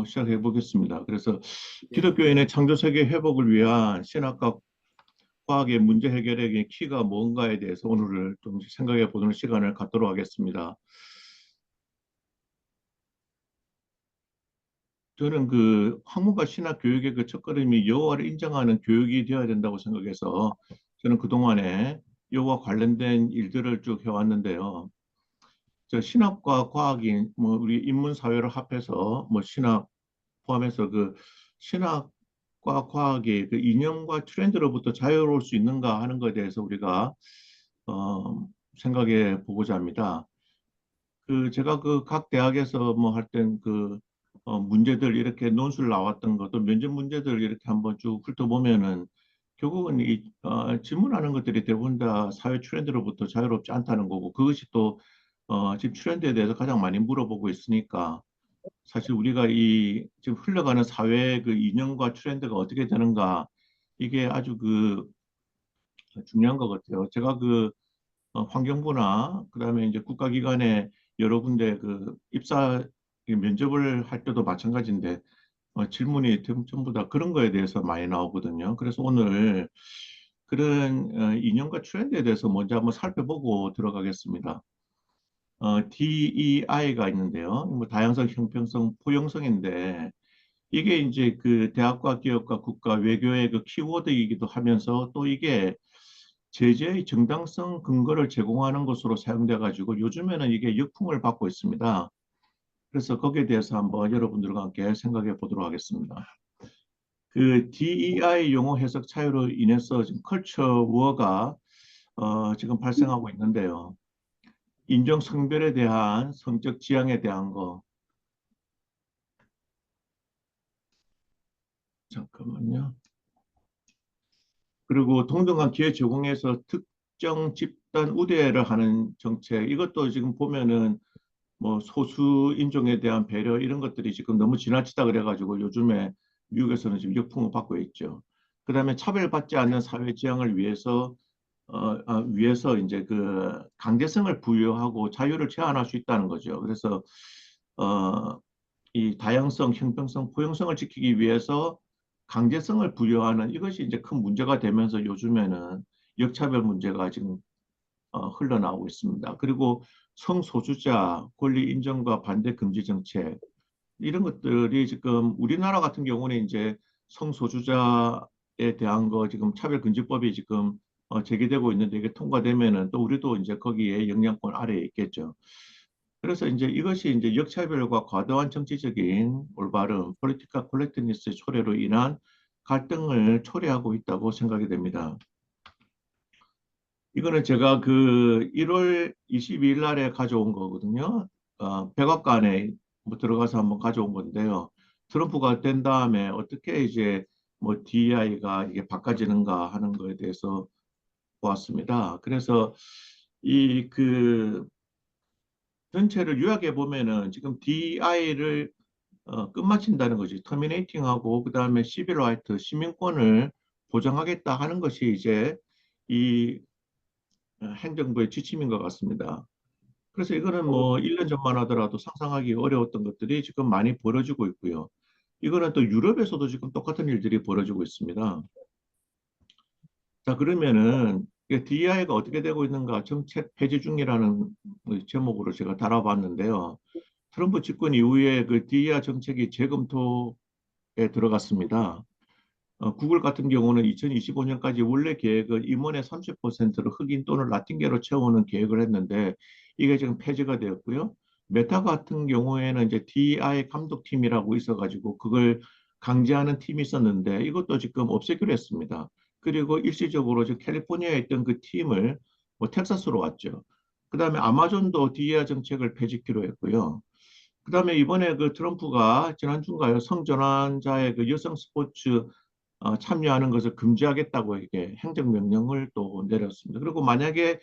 시작해 보겠습니다. 그래서 예, 기독교인의 창조 세계 회복을 위한 신학과 과학의 문제 해결의 키가 뭔가에 대해서 오늘을 좀 생각해 보는 시간을 갖도록 하겠습니다. 저는 그 학문과 신학 교육의 그 첫걸음이 여호와를 인정하는 교육이 되어야 된다고 생각해서 저는 그동안에 여호와 관련된 일들을 쭉 해왔는데요. 저 신학과 과학이 우리 인문 사회를 합해서 신학 포함해서 그 신학과 과학의 그 이념과 트렌드로부터 자유로울 수 있는가 하는 것에 대해서 우리가 어, 생각해 보고자 합니다. 그 제가 그 각 대학에서 할 땐 그 문제들 이렇게 논술 나왔던 것도 면접 문제들 이렇게 한번 쭉 훑어보면은 결국은 이 질문하는 것들이 대부분 다 사회 트렌드로부터 자유롭지 않다는 거고 그것이 또 지금 트렌드에 대해서 가장 많이 물어보고 있으니까 사실 우리가 이 지금 흘러가는 사회의 그 이념과 트렌드가 어떻게 되는가 이게 아주 그 중요한 것 같아요. 제가 그 환경부나 그다음에 이제 국가기관에 여러 군데 그 입사 면접을 할 때도 마찬가지인데 질문이 전부 다 그런 거에 대해서 많이 나오거든요. 그래서 오늘 그런 이념과 트렌드에 대해서 먼저 한번 살펴보고 들어가겠습니다. DEI가 있는데요. 다양성, 형평성, 포용성인데 이게 이제 그 대학과 기업과 국가 외교의 그 키워드이기도 하면서 또 이게 제재의 정당성 근거를 제공하는 것으로 사용돼 가지고 요즘에는 이게 역풍을 받고 있습니다. 그래서 거기에 대해서 한번 여러분들과 함께 생각해 보도록 하겠습니다. 그 DEI 용어 해석 차이로 인해서 지금 컬처 워가 지금 발생하고 있는데요. 인종 성별에 대한 성적 지향에 대한 거 잠깐만요. 그리고 동등한 기회 제공에서 특정 집단 우대를 하는 정책, 이것도 지금 보면은 소수 인종에 대한 배려 이런 것들이 지금 너무 지나치다 그래가지고 요즘에 미국에서는 지금 역풍을 받고 있죠. 그다음에 차별받지 않는 사회 지향을 위해서 이제 그 강제성을 부여하고 자유를 제한할 수 있다는 거죠. 그래서 어, 이 다양성, 형평성, 포용성을 지키기 위해서 강제성을 부여하는 이것이 이제 큰 문제가 되면서 요즘에는 역차별 문제가 지금 흘러나오고 있습니다. 그리고 성소수자 권리 인정과 반대 금지 정책 이런 것들이 지금 우리나라 같은 경우는 이제 성소수자에 대한 거 지금 차별금지법이 지금 제기되고 있는데 이게 통과되면은 또 우리도 이제 거기에 영향권 아래에 있겠죠. 그래서 이제 이것이 이제 역차별과 과도한 정치적인 올바름, 폴리티컬 콜렉트니스의 초래로 인한 갈등을 초래하고 있다고 생각이 됩니다. 이거는 제가 그 1월 22일 날에 가져온 거거든요. 백악관에 들어가서 한번 가져온 건데요. 트럼프가 된 다음에 어떻게 이제 DEI가 이게 바꿔지는가 하는 거에 대해서 보았습니다. 그래서 이 그 전체를 요약해 보면은 지금 DEI를 끝마친다는 것이 터미네이팅하고 그다음에 시빌 라이트 시민권을 보장하겠다 하는 것이 이제 이 행정부의 지침인 것 같습니다. 그래서 이거는 1년 전만 하더라도 상상하기 어려웠던 것들이 지금 많이 벌어지고 있고요. 이거는 또 유럽에서도 지금 똑같은 일들이 벌어지고 있습니다. 자, 그러면은 DEI가 어떻게 되고 있는가 정책 폐지 중이라는 제목으로 제가 달아봤는데요. 트럼프 집권 이후에 그 DEI 정책이 재검토에 들어갔습니다. 구글 같은 경우는 2025년까지 원래 계획은 임원의 30%를 흑인 또는 라틴계로 채우는 계획을 했는데 이게 지금 폐지가 되었고요. 메타 같은 경우에는 이제 DI 감독팀이라고 있어가지고 그걸 강제하는 팀이 있었는데 이것도 지금 없애기로 했습니다. 그리고 일시적으로 지금 캘리포니아에 있던 그 팀을 텍사스로 왔죠. 그다음에 아마존도 DEI 정책을 폐지키로 했고요. 그다음에 이번에 그 트럼프가 지난주인가요? 성전환자의 그 여성 스포츠 참여하는 것을 금지하겠다고 이게 행정명령을 또 내렸습니다. 그리고 만약에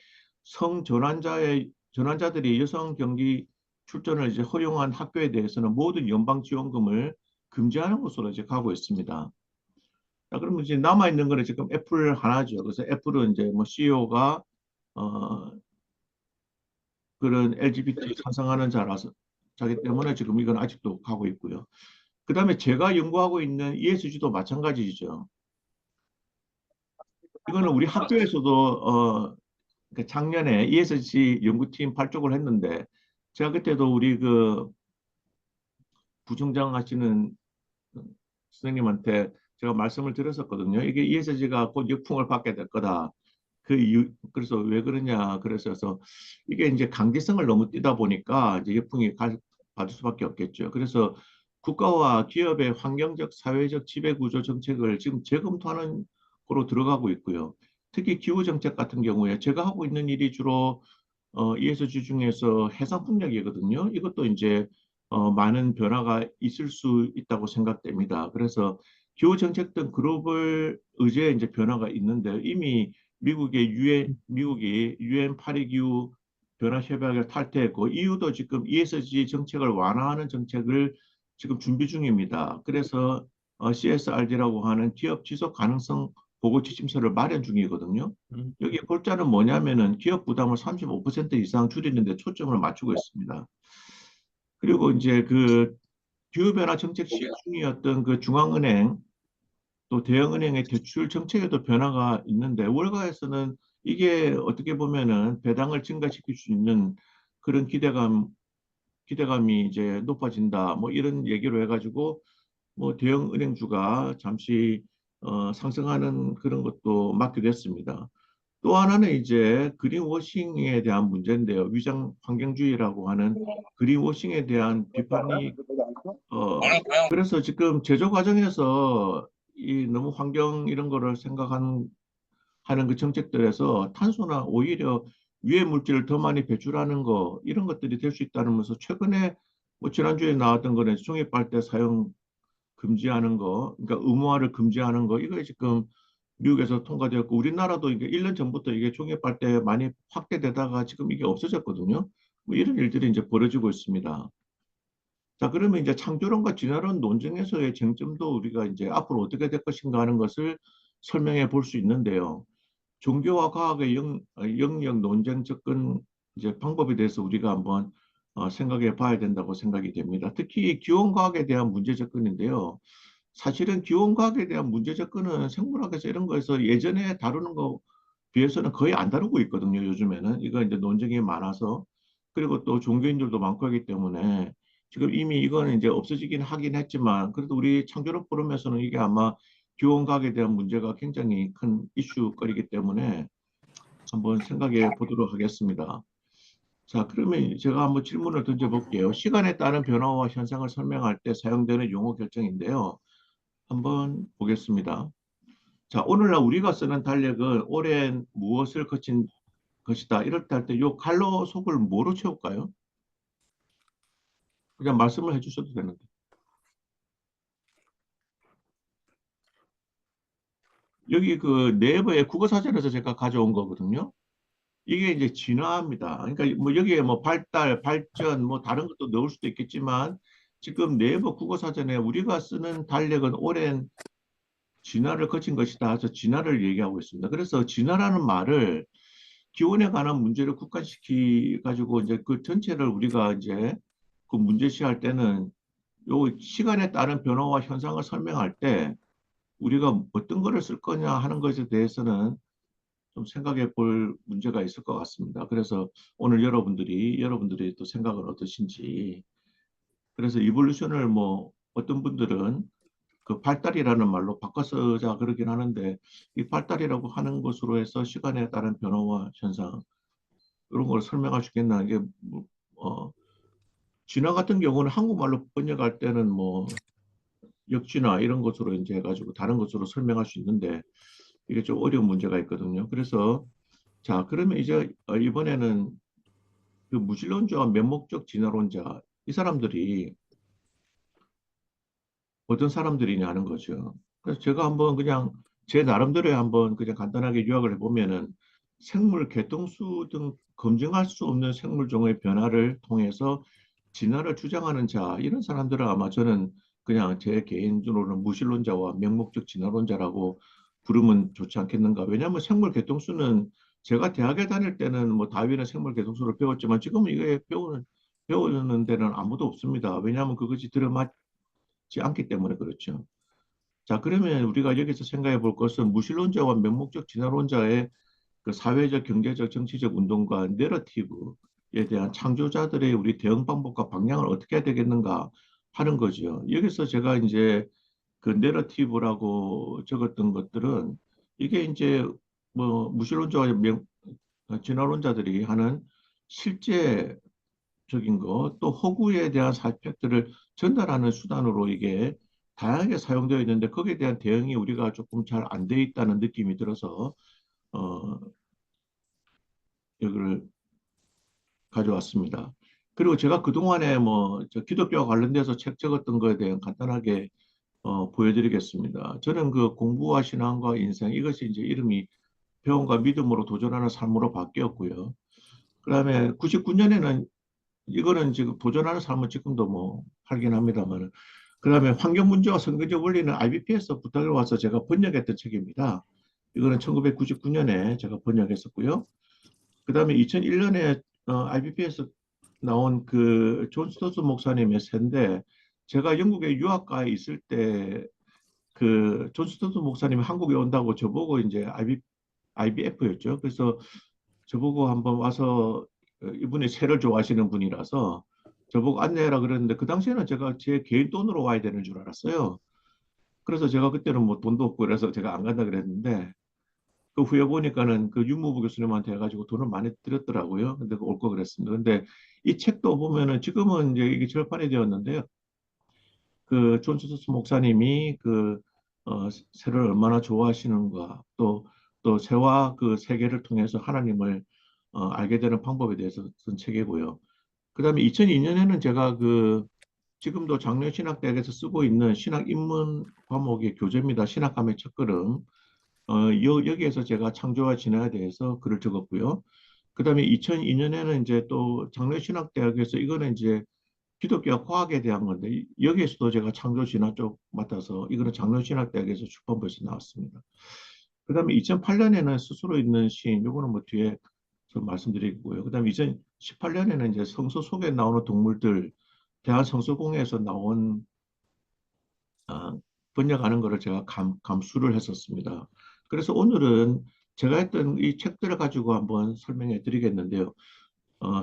전환자들이 여성 경기 출전을 이제 허용한 학교에 대해서는 모든 연방 지원금을 금지하는 것으로 이제 가고 있습니다. 자, 그러면 이제 남아 있는 거는 지금 애플 하나죠. 그래서 애플은 이제 CEO가 그런 LGBT 찬성하는 자라서 자기 때문에 지금 이건 아직도 가고 있고요. 그다음에 제가 연구하고 있는 ESG도 마찬가지죠. 이거는 우리 학교에서도 그 작년에 ESG 연구팀 발족을 했는데 제가 그때도 우리 그 부총장 하시는 선생님한테 제가 말씀을 드렸었거든요. 이게 ESG가 곧 역풍을 받게 될 거다. 그 이유, 그래서 왜 그러냐. 그래서 이게 이제 강제성을 너무 띠다 보니까 이제 받을 수밖에 없겠죠. 그래서 국가와 기업의 환경적, 사회적 지배구조 정책을 지금 재검토하는 거로 들어가고 있고요. 특히 기후 정책 같은 경우에 제가 하고 있는 일이 주로 ESG 중에서 해상 풍력이거든요. 이것도 이제 많은 변화가 있을 수 있다고 생각됩니다. 그래서 기후 정책 등 글로벌 의제에 이제 변화가 있는데 이미 미국이 유엔 파리 기후 변화 협약을 탈퇴했고 EU도 지금 ESG 정책을 완화하는 정책을 지금 준비 중입니다. 그래서 CSRD라고 하는 기업 지속 가능성 보고 지침서를 마련 중이거든요. 여기 골자는 뭐냐면은 기업 부담을 35% 이상 줄이는 데 초점을 맞추고 있습니다. 그리고 이제 그 기후변화 정책 시행 중이었던 그 중앙은행 또 대형은행의 대출 정책에도 변화가 있는데 월가에서는 이게 어떻게 보면은 배당을 증가시킬 수 있는 그런 기대감이 이제 높아진다. 뭐 이런 얘기로 해가지고 뭐 대형은행주가 잠시 상승하는 그런 것도 맞게 됐습니다. 또 하나는 이제 그린워싱에 대한 문제인데요. 위장 환경주의라고 하는 그린워싱에 대한 비판이 그래서 지금 제조 과정에서 이 너무 환경 이런 거를 하는 그 정책들에서 탄소나 오히려 유해 물질을 더 많이 배출하는 거 이런 것들이 될 수 있다면서 최근에 뭐 지난주에 나왔던 거는 종이 빨대 사용 금지하는 거, 그러니까 의무화를 금지하는 거, 이거 지금 미국에서 통과되었고, 우리나라도 이게 1년 전부터 이게 종이 빨대 많이 확대되다가 지금 이게 없어졌거든요. 뭐 이런 일들이 이제 벌어지고 있습니다. 자, 그러면 이제 창조론과 진화론 논쟁에서의 쟁점도 우리가 이제 앞으로 어떻게 될 것인가 하는 것을 설명해 볼 수 있는데요. 종교와 과학의 영역 논쟁 접근 이제 방법에 대해서 우리가 한번 생각해 봐야 된다고 생각이 됩니다. 특히 기원과학에 대한 문제 접근인데요. 사실은 기원과학에 대한 문제 접근은 생물학에서 이런 거에서 예전에 다루는 거 비해서는 거의 안 다루고 있거든요. 요즘에는 이거 이제 논쟁이 많아서 그리고 또 종교인들도 많고 하기 때문에 지금 이미 이거는 이제 없어지긴 하긴 했지만 그래도 우리 창조력 포럼에서는 이게 아마 기원과학에 대한 문제가 굉장히 큰 이슈거리기 때문에 한번 생각해 보도록 하겠습니다. 자, 그러면 제가 한번 질문을 던져볼게요. 시간에 따른 변화와 현상을 설명할 때 사용되는 용어 결정인데요. 한번 보겠습니다. 자, 오늘날 우리가 쓰는 달력은 오랜 무엇을 거친 것이다. 이럴 때 할 때 요 갈로 속을 뭐로 채울까요? 그냥 말씀을 해주셔도 되는데. 여기 그 네이버의 국어사전에서 제가 가져온 거거든요. 이게 이제 진화입니다. 그러니까 뭐 여기에 뭐 발달, 발전, 뭐 다른 것도 넣을 수도 있겠지만 지금 네이버 국어사전에 우리가 쓰는 달력은 오랜 진화를 거친 것이다. 저 진화를 얘기하고 있습니다. 그래서 진화라는 말을 기온에 관한 문제를 국한시키 가지고 이제 그 전체를 우리가 이제 그 문제시할 때는 요 시간에 따른 변화와 현상을 설명할 때 우리가 어떤 거를 쓸 거냐 하는 것에 대해서는 좀 생각해 볼 문제가 있을 것 같습니다. 그래서 오늘 여러분들이 또 생각은 어떠신지. 그래서 이볼루션을 뭐 어떤 분들은 그 발달이라는 말로 바꿔 쓰자 그러긴 하는데 이 발달이라고 하는 것으로 해서 시간에 따른 변화와 현상 이런 걸 설명할 수 있겠나 이게 뭐, 진화 같은 경우는 한국말로 번역할 때는 뭐 역진화 이런 것으로 이제 해가지고 다른 것으로 설명할 수 있는데 이게 좀 어려운 문제가 있거든요. 그래서 자 그러면 이제 이번에는 그 무신론자와 맹목적 진화론자 이 사람들이 어떤 사람들이냐 하는 거죠. 그래서 제가 한번 그냥 제 나름대로 한번 그냥 간단하게 요약을 해보면은 생물 개통수 등 검증할 수 없는 생물종의 변화를 통해서 진화를 주장하는 자 이런 사람들은 아마 저는 그냥 제 개인적으로는 무신론자와 맹목적 진화론자라고 부르면 좋지 않겠는가. 왜냐하면 생물 개통수는 제가 대학에 다닐 때는 뭐 다윈의 생물 개통수를 배웠지만 지금은 이게 배우는 데는 아무도 없습니다. 왜냐하면 그것이 않기 때문에 그렇죠. 자, 그러면 우리가 여기서 생각해 볼 것은 무신론자와 맹목적 진화론자의 그 사회적, 경제적, 정치적 운동과 내러티브에 대한 창조자들의 우리 대응 방법과 방향을 어떻게 해야 되겠는가 하는 거죠. 여기서 제가 이제 그 내러티브라고 적었던 것들은 이게 이제 뭐 무신론자와 진화론자들이 하는 실제적인 거, 또 허구에 대한 사실들을 전달하는 수단으로 이게 다양하게 사용되어 있는데 거기에 대한 대응이 우리가 조금 잘 안 돼 있다는 느낌이 들어서 어, 여기를 가져왔습니다. 그리고 제가 그동안에 뭐 기독교와 관련돼서 책 적었던 거에 대해 간단하게 보여드리겠습니다. 저는 그 공부와 신앙과 인생 이것이 이제 이름이 배움과 믿음으로 도전하는 삶으로 바뀌었고요. 그다음에 99년에는 이거는 지금 도전하는 삶은 지금도 뭐 하긴 합니다만 그다음에 환경 문제와 성경적 원리는 IBP에서 부탁을 와서 제가 번역했던 책입니다. 이거는 1999년에 제가 번역했었고요. 그다음에 2001년에 IBP에서 나온 그 존 스토스 목사님의 세인데 제가 영국에 유학가에 있을 때 그 존 스토스 목사님이 한국에 온다고 저보고 이제 IBF였죠. 그래서 저보고 한번 와서 이분이 새를 좋아하시는 분이라서 저보고 안내해라 그랬는데 그 당시에는 제가 제 개인 돈으로 와야 되는 줄 알았어요. 그래서 제가 그때는 뭐 돈도 없고 그래서 제가 안 간다 그랬는데 그 후에 보니까는 그 윤무부 교수님한테 해가지고 돈을 많이 드렸더라고요. 근데 올 거 그랬습니다. 근데 이 책도 보면은 지금은 이제 이게 절판이 되었는데요. 그 존스토스 목사님이 그 새를 얼마나 좋아하시는가 또 새와 그 세계를 통해서 하나님을 알게 되는 방법에 대해서 쓴 책이고요. 그다음에 2002년에는 제가 그 지금도 장로신학대학에서 쓰고 있는 신학 입문 과목의 교재입니다. 신학감의 첫걸음. 여기에서 제가 창조와 진화에 대해서 글을 적었고요. 그다음에 2002년에는 이제 또 장로신학대학에서 이거는 이제 기독교와 과학에 대한 건데 여기에서도 제가 창조 진화 쪽 맡아서 이거는 장로신학대학에서 출판부에서 나왔습니다. 그다음에 2008년에는 스스로 있는 시인 요거는 뭐 뒤에 좀 말씀드리고요. 그다음에 2018년에는 이제 성서 속에 나오는 동물들 대한성서공회에서 나온 아, 번역하는 거를 제가 감수를 했었습니다. 그래서 오늘은 제가 했던 이 책들을 가지고 한번 설명해 드리겠는데요.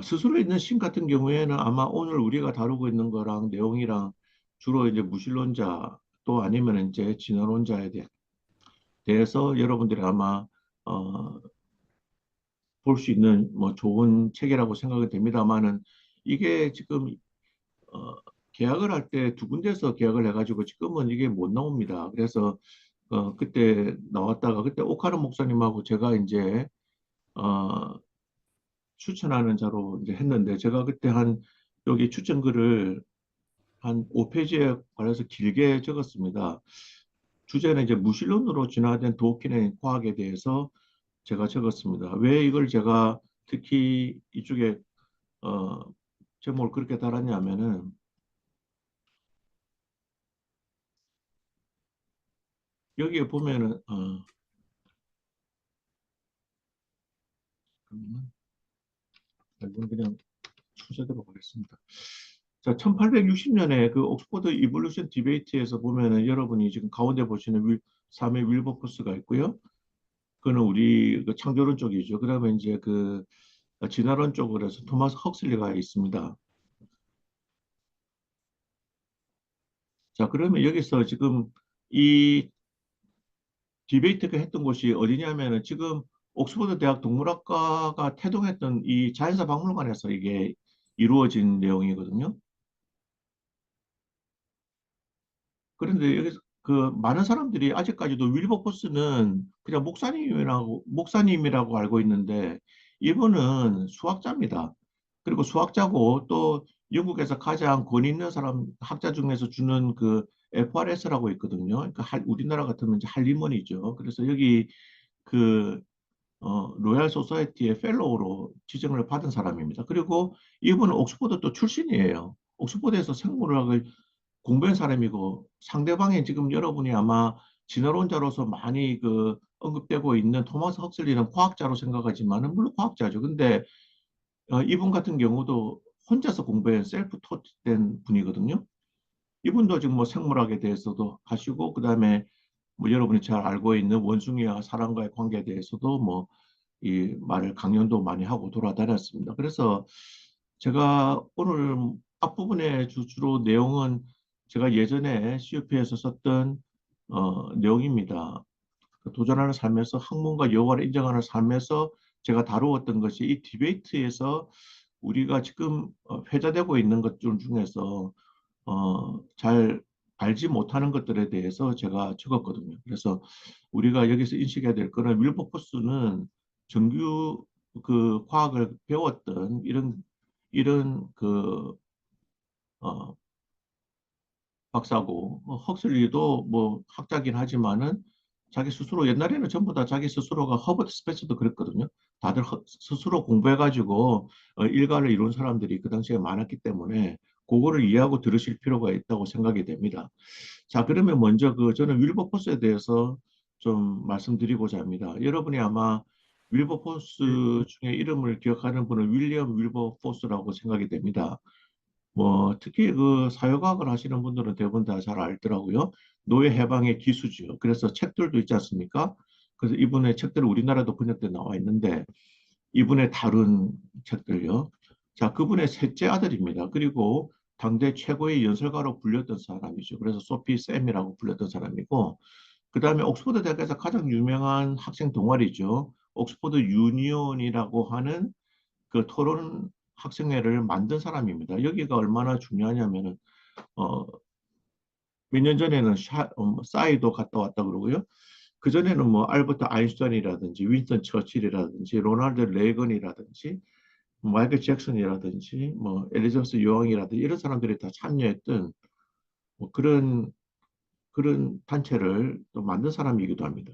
스스로 있는 신 같은 경우에는 아마 오늘 우리가 다루고 있는 거랑 내용이랑 주로 이제 무신론자 또 아니면 이제 진화론자에 대해서 여러분들이 아마 어, 볼 수 있는 뭐 좋은 책이라고 생각이 됩니다만은 이게 지금 어, 계약을 할 때 두 군데서 계약을 해가지고 지금은 이게 못 나옵니다. 그래서 그때 나왔다가 그때 오카르 목사님하고 제가 이제 어, 추천하는 자로 이제 했는데 제가 그때 한 여기 추천글을 한 5페이지에 관해서 길게 적었습니다. 주제는 이제 무신론으로 진화된 도끼의 과학에 대해서 제가 적었습니다. 왜 이걸 제가 특히 이쪽에 어, 제목을 그렇게 달았냐면은 여기에 보면은 그러면은 이건 그냥 순서대로 가겠습니다. 자, 1860년에 그 옥스퍼드 이볼루션 디베이트에서 보면은 여러분이 지금 가운데 보시는 사회 윌버포스가 있고요. 그거는 우리 그 창조론 쪽이죠. 그다음에 이제 그 진화론 쪽으로 해서 토마스 헉슬리가 있습니다. 자, 그러면 여기서 지금 이 디베이트가 했던 곳이 어디냐면은 지금 옥스퍼드 대학 동물학과가 태동했던 이 자연사 박물관에서 이게 이루어진 내용이거든요. 그런데 여기서 그 많은 사람들이 아직까지도 윌버포스는 그냥 목사님이라고 알고 있는데 이분은 수학자입니다. 그리고 수학자고 또 영국에서 가장 권위 있는 사람 학자 중에서 주는 그 FRS라고 있거든요. 그러니까 우리나라 같으면 이제 할리먼이죠. 그래서 여기 그 로얄 소사이티의 펠로우로 지정을 받은 사람입니다. 그리고 이분은 옥스퍼드 또 출신이에요. 옥스퍼드에서 생물학을 공부한 사람이고 상대방이 지금 여러분이 아마 진화론자로서 많이 그 언급되고 있는 토마스 헉슬리는 과학자로 생각하지만은 물론 과학자죠. 근데 이분 같은 경우도 혼자서 공부한 셀프 토된 분이거든요. 이분도 지금 뭐 생물학에 대해서도 하시고, 그다음에 뭐 여러분이 잘 알고 있는 원숭이와 사람과의 관계에 대해서도 뭐 이 말을 강연도 많이 하고 돌아다녔습니다. 그래서 제가 오늘 앞부분에 주로 내용은 제가 예전에 CUP에서 썼던 내용입니다. 그 도전하는 삶에서 학문과 여가를 인정하는 삶에서 제가 다루었던 것이 이 디베이트에서 우리가 지금 회자되고 있는 것들 중에서 잘 알지 못하는 것들에 대해서 제가 적었거든요. 그래서 우리가 여기서 인식해야 될 거는 윌버포스는 정규 그 과학을 배웠던 이런 그 어, 박사고 헉슬리도 뭐 학자긴 하지만은 자기 스스로 옛날에는 전부 다 자기 스스로가 허버트 스펜서도 그랬거든요. 다들 스스로 공부해가지고 일가를 이룬 사람들이 그 당시에 많았기 때문에 그거를 이해하고 들으실 필요가 있다고 생각이 됩니다. 자, 그러면 먼저 저는 윌버포스에 대해서 좀 말씀드리고자 합니다. 여러분이 아마 윌버포스 중에 이름을 기억하는 분은 윌리엄 윌버포스라고 생각이 됩니다. 뭐 특히 그 사회과학을 하시는 분들은 대부분 다 잘 알더라고요. 노예 해방의 기수죠. 그래서 책들도 있지 않습니까? 그래서 이분의 책들은 우리나라도 번역돼 나와 있는데 이분의 다룬 책들요. 자, 그분의 셋째 아들입니다. 그리고 당대 최고의 연설가로 불렸던 사람이죠. 그래서 소피 쌤이라고 불렸던 사람이고, 그 다음에 옥스퍼드 대학에서 가장 유명한 학생 동아리죠. 옥스퍼드 유니온이라고 하는 그 토론 학생회를 만든 사람입니다. 여기가 얼마나 중요하냐면은 어, 몇 년 전에는 싸이도 갔다 왔다 그러고요. 그 전에는 뭐 알버트 아인슈타인이라든지 윈스턴 처칠이라든지 로널드 레이건이라든지 마이클 잭슨이라든지 뭐 엘리자베스 여왕이라든지 이런 사람들이 다 참여했던 뭐 그런 단체를 또 만든 사람이기도 합니다.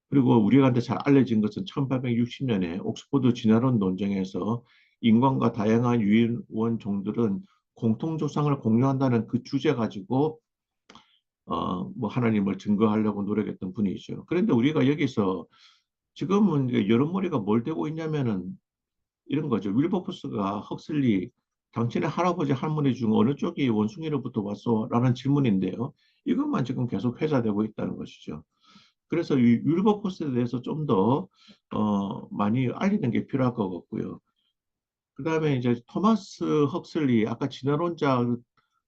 그리고 우리한테 잘 알려진 것은 1860년에 옥스퍼드 진화론 논쟁에서 인간과 다양한 유인원 종들은 공통조상을 공유한다는 그 주제 가지고 뭐 하나님을 증거하려고 노력했던 분이죠. 그런데 우리가 여기서 지금은 이제 여론몰이가 뭘 되고 있냐면은 이런 거죠. 윌버포스가 헉슬리 당신의 할아버지 할머니 중 어느 쪽이 원숭이로부터 왔어? 라는 질문인데요. 이것만 지금 계속 회자되고 있다는 것이죠. 그래서 이 윌버포스에 대해서 좀 더 많이 알리는 게 필요할 것 같고요. 그 다음에 이제 토마스 헉슬리 아까 진화론자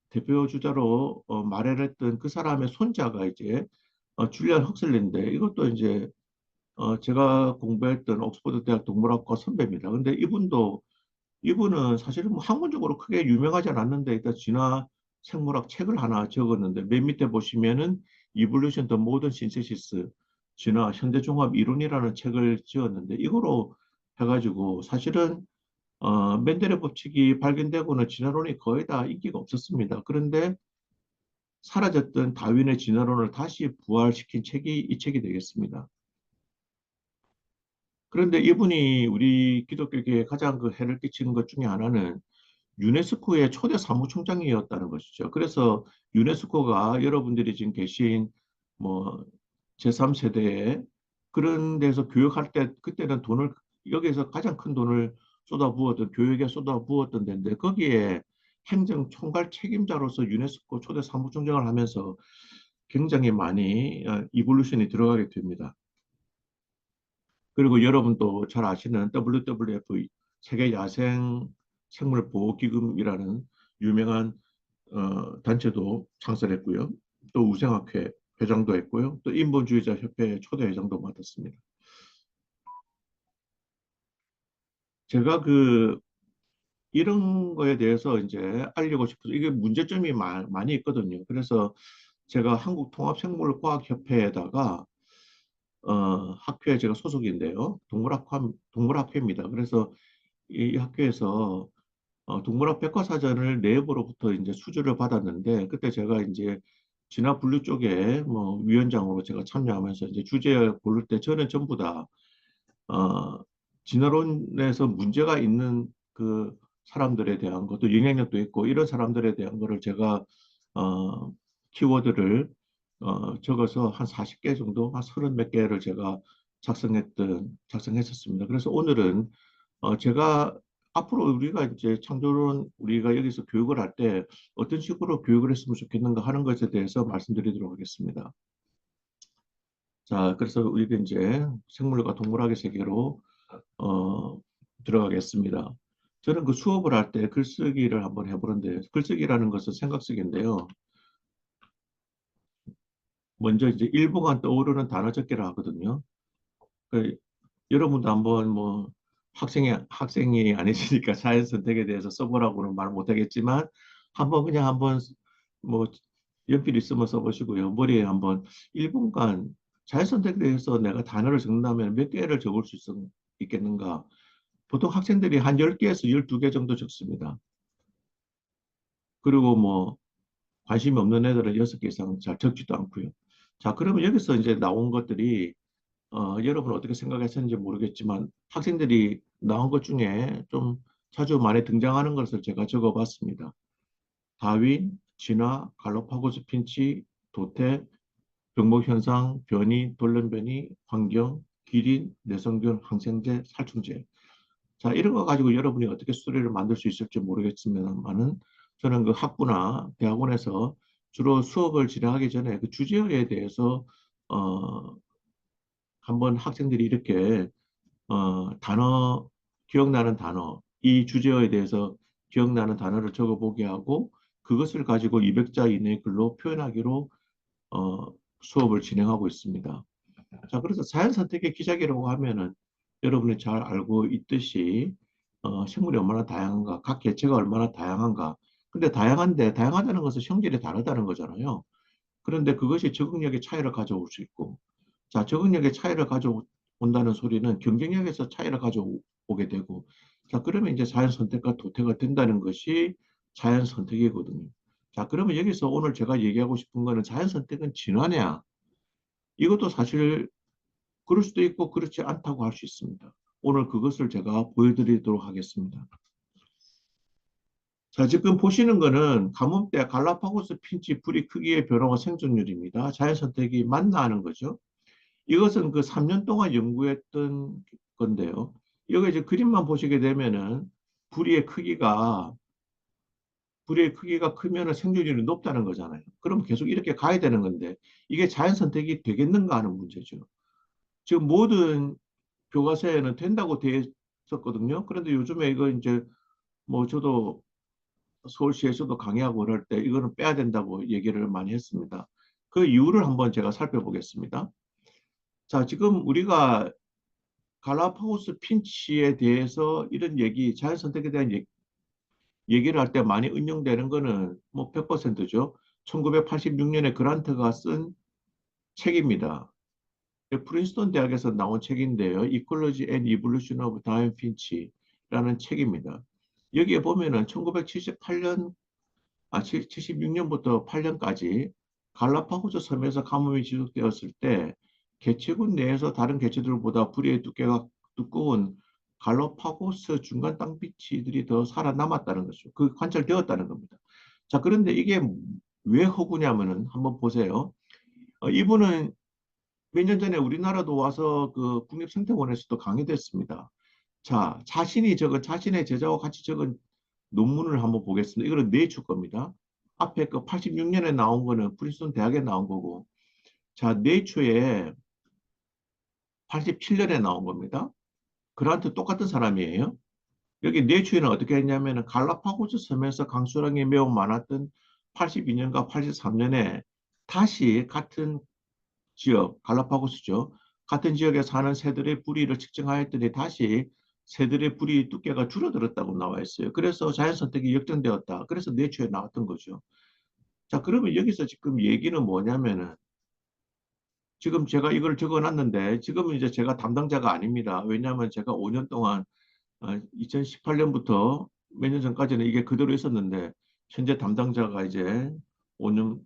대표 주자로 말을 했던 그 사람의 손자가 이제 줄리안 헉슬리인데 이것도 이제 제가 공부했던 옥스퍼드 대학 동물학과 선배입니다. 근데 이분은 사실은 뭐 학문적으로 크게 유명하지 않았는데 일단 진화 생물학 책을 하나 적었는데 맨 밑에 보시면은 Evolution the Modern Synthesis 진화 현대종합 이론이라는 책을 지었는데 이거로 해가지고 사실은 멘델의 법칙이 발견되고는 진화론이 거의 다 인기가 없었습니다. 그런데 사라졌던 다윈의 진화론을 다시 부활시킨 책이 이 책이 되겠습니다. 그런데 이분이 우리 기독교계에 가장 그 해를 끼친 것 중에 하나는 유네스코의 초대 사무총장이었다는 것이죠. 그래서 유네스코가 여러분들이 지금 계신 뭐 제3세대에 그런 데서 교육할 때 그때는 돈을 여기에서 가장 큰 돈을 쏟아부었던 교육에 쏟아부었던 데인데 거기에 행정 총괄 책임자로서 유네스코 초대 사무총장을 하면서 굉장히 많이 이볼루션이 들어가게 됩니다. 그리고 여러분도 잘 아시는 WWF 세계 야생 생물 보호 기금이라는 유명한 단체도 창설했고요. 또 우생학회 회장도 했고요. 또 인본주의자 협회 초대 회장도 맡았습니다. 제가 이런 거에 대해서 이제 알리고 싶어서 이게 문제점이 많이 있거든요. 그래서 제가 한국통합생물과학협회에다가 학회에 제가 소속인데요. 동물학회입니다. 그래서 이 학교에서 동물학 백과사전을 내부로부터 이제 수주를 받았는데 그때 제가 이제 진화 분류 쪽에 뭐 위원장으로 제가 참여하면서 이제 주제 고를 때 저는 전부 다 어, 진화론에서 문제가 있는 그 사람들에 대한 것도 영향력도 있고 이런 사람들에 대한 거를 제가 어, 키워드를 적어서 한 40개 정도, 한 30 몇 개를 제가 작성했었습니다. 그래서 오늘은 제가 앞으로 우리가 이제 창조론 우리가 여기서 교육을 할 때 어떤 식으로 교육을 했으면 좋겠는가 하는 것에 대해서 말씀드리도록 하겠습니다. 자, 그래서 우리가 이제 생물과 동물학의 세계로 어, 들어가겠습니다. 저는 그 수업을 할 때 글쓰기를 한번 해보는데 글쓰기라는 것은 생각쓰기인데요. 먼저 이제 일보가 떠오르는 단어 적기를 하거든요. 그 여러분도 한번 뭐 학생이 아니시니까 자연 선택에 대해서 써보라고는 말 못하겠지만 한번 그냥 한번 뭐 연필 있으면 써보시고요. 머리에 한번 1분간 자연 선택에 대해서 내가 단어를 적는다면 몇 개를 적을 수 있겠는가? 보통 학생들이 한 10개에서 12개 정도 적습니다. 그리고 뭐 관심이 없는 애들은 6개 이상 잘 적지도 않고요. 자, 그러면 여기서 이제 나온 것들이 여러분 어떻게 생각하셨는지 모르겠지만 학생들이 나온 것 중에 좀 자주 많이 등장하는 것을 제가 적어봤습니다. 다윈, 진화, 갈로파고스 핀치, 도태, 병목현상, 변이, 돌연변이, 환경, 기린, 내성균, 항생제, 살충제. 자, 이런 거 가지고 여러분이 어떻게 스토리를 만들 수 있을지 모르겠지만은 저는 그 학부나 대학원에서 주로 수업을 진행하기 전에 그 주제에 대해서 어, 한번 학생들이 이렇게 단어, 기억나는 단어, 이 주제어에 대해서 기억나는 단어를 적어보게 하고 그것을 가지고 200자 이내 글로 표현하기로 어, 수업을 진행하고 있습니다. 자, 그래서 자연 선택의 기작이라고 하면은 여러분이 잘 알고 있듯이 생물이 얼마나 다양한가, 각 개체가 얼마나 다양한가. 근데 다양하다는 것은 성질이 다르다는 거잖아요. 그런데 그것이 적응력의 차이를 가져올 수 있고, 자, 적응력의 차이를 가져온다는 소리는 경쟁력에서 차이를 가져오게 되고, 자, 그러면 이제 자연 선택과 도태가 된다는 것이 자연 선택이거든요. 자, 그러면 여기서 오늘 제가 얘기하고 싶은 거는 자연 선택은 진화냐? 이것도 사실 그럴 수도 있고 그렇지 않다고 할 수 있습니다. 오늘 그것을 제가 보여드리도록 하겠습니다. 자, 지금 보시는 거는 가뭄때 갈라파고스 핀치 뿌리 크기의 변화와 생존율입니다. 자연 선택이 맞나 하는 거죠. 이것은 그 3년 동안 연구했던 건데요. 여기 이제 그림만 보시게 되면은 부리의 크기가 부리의 크기가 크면은 생존율이 높다는 거잖아요. 그럼 계속 이렇게 가야 되는 건데 이게 자연 선택이 되겠는가 하는 문제죠. 지금 모든 교과서에는 된다고 되어 있었거든요. 그런데 요즘에 이거 이제 뭐 저도 서울시에서도 강의하고 그럴 때 이거는 빼야 된다고 얘기를 많이 했습니다. 그 이유를 한번 제가 살펴보겠습니다. 자, 지금 우리가 갈라파고스 핀치에 대해서 이런 얘기, 자연 선택에 대한 얘기를 할 때 많이 응용되는 거는 뭐 100%죠. 1986년에 그란트가 쓴 책입니다. 프린스턴 대학에서 나온 책인데요. Ecology and Evolution of Darwin Finch라는 책입니다. 여기에 보면은 1978년, 76년부터 8년까지 갈라파고스 섬에서 가뭄이 지속되었을 때 개체군 내에서 다른 개체들보다 부리의 두께가 두꺼운 갈라파고스 중간 땅비치들이 더 살아남았다는 거죠. 그 관찰되었다는 겁니다. 자, 그런데 이게 왜 허구냐면은 한번 보세요. 이분은 몇 년 전에 우리나라도 와서 그 국립생태원에서도 강의됐습니다. 자, 자신의 제자와 같이 적은 논문을 한번 보겠습니다. 이거는 네이처 겁니다. 앞에 그 86년에 나온 거는 프린스턴 대학에 나온 거고, 자, 네이처에 87년에 나온 겁니다. 그란트 똑같은 사람이에요. 여기 네이처에는 어떻게 했냐면 갈라파고스 섬에서 강수량이 매우 많았던 82년과 83년에 다시 같은 지역, 갈라파고스죠. 같은 지역에 사는 새들의 부리를 측정하였더니 다시 새들의 부리 두께가 줄어들었다고 나와 있어요. 그래서 자연 선택이 역전되었다. 그래서 내추에 나왔던 거죠. 자, 그러면 여기서 지금 얘기는 뭐냐면은 지금 제가 이걸 적어놨는데 지금은 이제 제가 담당자가 아닙니다. 왜냐하면 제가 5년 동안 2018년부터 몇 년 전까지는 이게 그대로 있었는데 현재 담당자가 이제 5년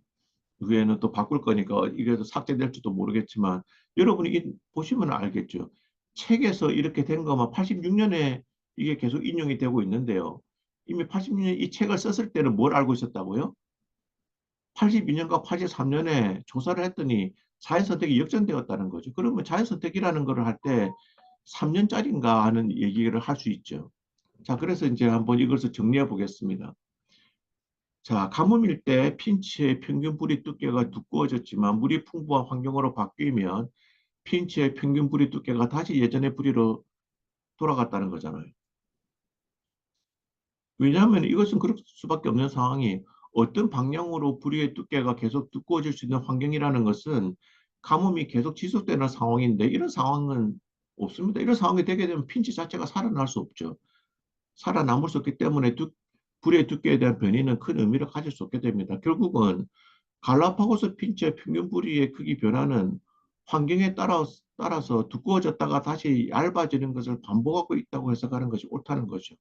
후에는 또 바꿀 거니까 이게 또 삭제될지도 모르겠지만 여러분이 보시면 알겠죠. 책에서 이렇게 된 거만 86년에 이게 계속 인용이 되고 있는데요. 이미 86년에 이 책을 썼을 때는 뭘 알고 있었다고요? 82년과 83년에 조사를 했더니 자연선택이 역전되었다는 거죠. 그러면 자연선택이라는 거를 할 때 3년짜리인가 하는 얘기를 할 수 있죠. 자, 그래서 이제 한번 이것을 정리해 보겠습니다. 자, 가뭄일 때 핀치의 평균 뿌리 두께가 두꺼워졌지만 물이 풍부한 환경으로 바뀌면 핀치의 평균 뿌리 두께가 다시 예전의 뿌리로 돌아갔다는 거잖아요. 왜냐하면 이것은 그럴 수밖에 없는 상황이 어떤 방향으로 뿌리의 두께가 계속 두꺼워질 수 있는 환경이라는 것은 가뭄이 계속 지속되는 상황인데 이런 상황은 없습니다. 이런 상황이 되게 되면 핀치 자체가 살아날 수 없죠. 살아남을 수 없기 때문에 뿌리의 두께에 대한 변이는 큰 의미를 가질 수 없게 됩니다. 결국은 갈라파고스 핀치의 평균 뿌리의 크기 변화는 환경에 따라서 두꺼워졌다가 다시 얇아지는 것을 반복하고 있다고 해석하는 것이 옳다는 거죠.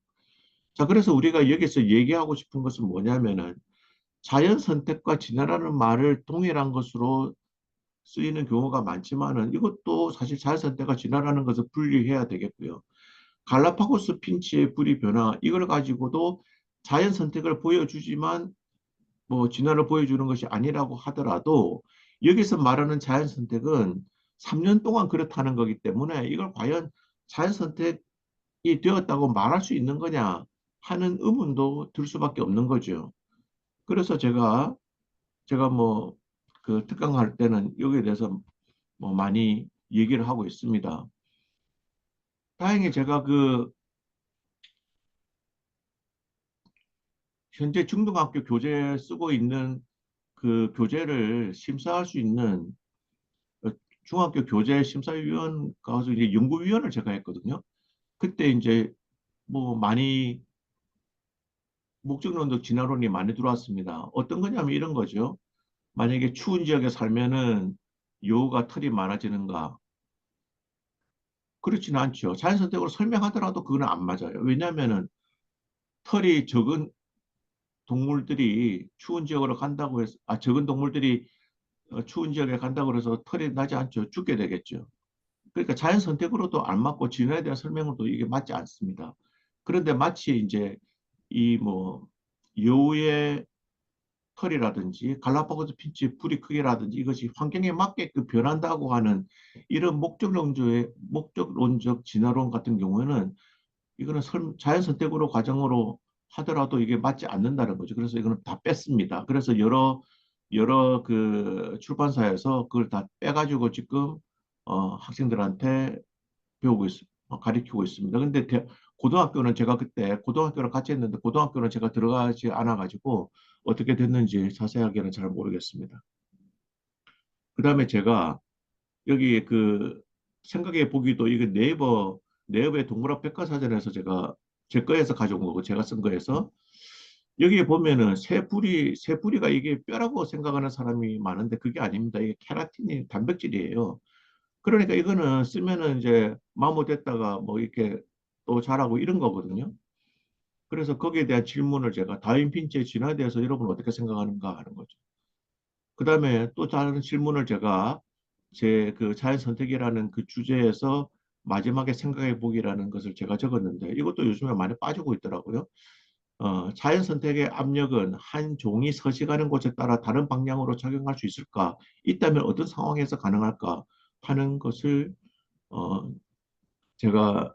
자, 그래서 우리가 여기서 얘기하고 싶은 것은 뭐냐면은 자연 선택과 진화라는 말을 동일한 것으로 쓰이는 경우가 많지만은 이것도 사실 자연 선택과 진화라는 것을 분리해야 되겠고요. 갈라파고스 핀치의 뿌리 변화 이걸 가지고도 자연 선택을 보여주지만 뭐 진화를 보여주는 것이 아니라고 하더라도 여기서 말하는 자연 선택은 3년 동안 그렇다는 거기 때문에 이걸 과연 자연 선택이 되었다고 말할 수 있는 거냐 하는 의문도 들 수밖에 없는 거죠. 그래서 제가 뭐 그 특강할 때는 여기에 대해서 뭐 많이 얘기를 하고 있습니다. 다행히 제가 그 현재 중등학교 교재 쓰고 있는 그 교재를 심사할 수 있는 어, 중학교 교재 심사위원 가서 이제 연구위원을 제가 했거든요. 그때 이제 뭐 많이 목적론적 진화론이 많이 들어왔습니다. 어떤 거냐면 이런 거죠. 만약에 추운 지역에 살면은 여우가 털이 많아지는가? 그렇지는 않죠. 자연선택으로 설명하더라도 그거는 안 맞아요. 왜냐하면은 털이 적은 동물들이 추운 지역으로 간다고 해서, 적은 동물들이 추운 지역에 간다고 해서 털이 나지 않죠. 죽게 되겠죠. 그러니까 자연 선택으로도 안 맞고 진화에 대한 설명으로도 이게 맞지 않습니다. 그런데 마치 이제 이 뭐 여우의 털이라든지 갈라파고스 핀치 뿌리 크기라든지 이것이 환경에 맞게끔 변한다고 하는 이런 목적론적 진화론 같은 경우에는 이거는 자연 선택으로 과정으로 하더라도 이게 맞지 않는다는 거죠. 그래서 이거는 다 뺐습니다. 그래서 여러 그 출판사에서 그걸 다 빼가지고 지금 학생들한테 가르치고 있습니다. 근데 고등학교는 제가 그때 고등학교를 같이 했는데 고등학교는 제가 들어가지 않아가지고 어떻게 됐는지 자세하게는 잘 모르겠습니다. 그 다음에 제가 여기 그 생각해 보기도 이게 네이버의 동물학 백과사전에서 제가 제 거에서 가져온 거고 제가 쓴 거에서 여기에 보면은 새 뿌리가 이게 뼈라고 생각하는 사람이 많은데 그게 아닙니다. 이게 케라틴이 단백질이에요. 그러니까 이거는 쓰면은 이제 마모됐다가 뭐 이렇게 또 자라고 이런 거거든요. 그래서 거기에 대한 질문을 제가 다윈 핀치의 진화에 대해서 여러분 어떻게 생각하는가 하는 거죠. 그 다음에 또 다른 질문을 제가 제 그 자연 선택이라는 그 주제에서 마지막에 생각해 보기라는 것을 제가 적었는데 이것도 요즘에 많이 빠지고 있더라고요. 자연 선택의 압력은 한 종이 서식하는 곳에 따라 다른 방향으로 작용할 수 있을까? 있다면 어떤 상황에서 가능할까? 하는 것을 어, 제가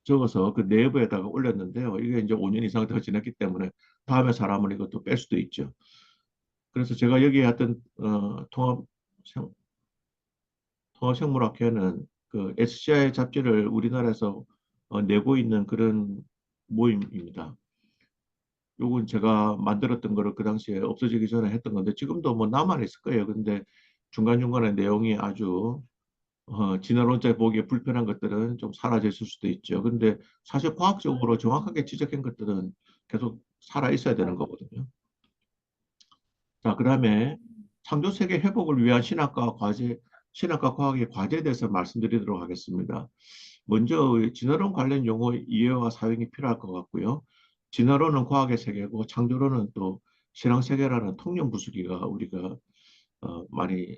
적어서 그 내부에다가 올렸는데요. 이게 이제 5년 이상 더 지났기 때문에 다음에 사람은 이것도 뺄 수도 있죠. 그래서 제가 여기에 했던 통합생물학회는 그 SCI 잡지를 우리나라에서 내고 있는 그런 모임입니다. 요건 제가 만들었던 거를 그 당시에 없어지기 전에 했던 건데 지금도 뭐 남아 있을 거예요. 근데 중간중간에 내용이 아주 진화론자 보기에 불편한 것들은 좀 사라져 있을 수도 있죠. 근데 사실 과학적으로 정확하게 지적한 것들은 계속 살아 있어야 되는 거거든요. 자, 그다음에 창조 세계 회복을 위한 신학과 과학의 과제에 대해서 말씀드리도록 하겠습니다. 먼저 진화론 관련 용어 이해와 사용이 필요할 것 같고요. 진화론은 과학의 세계고 창조론은 또 신앙 세계라는 통념 부수기가 우리가 많이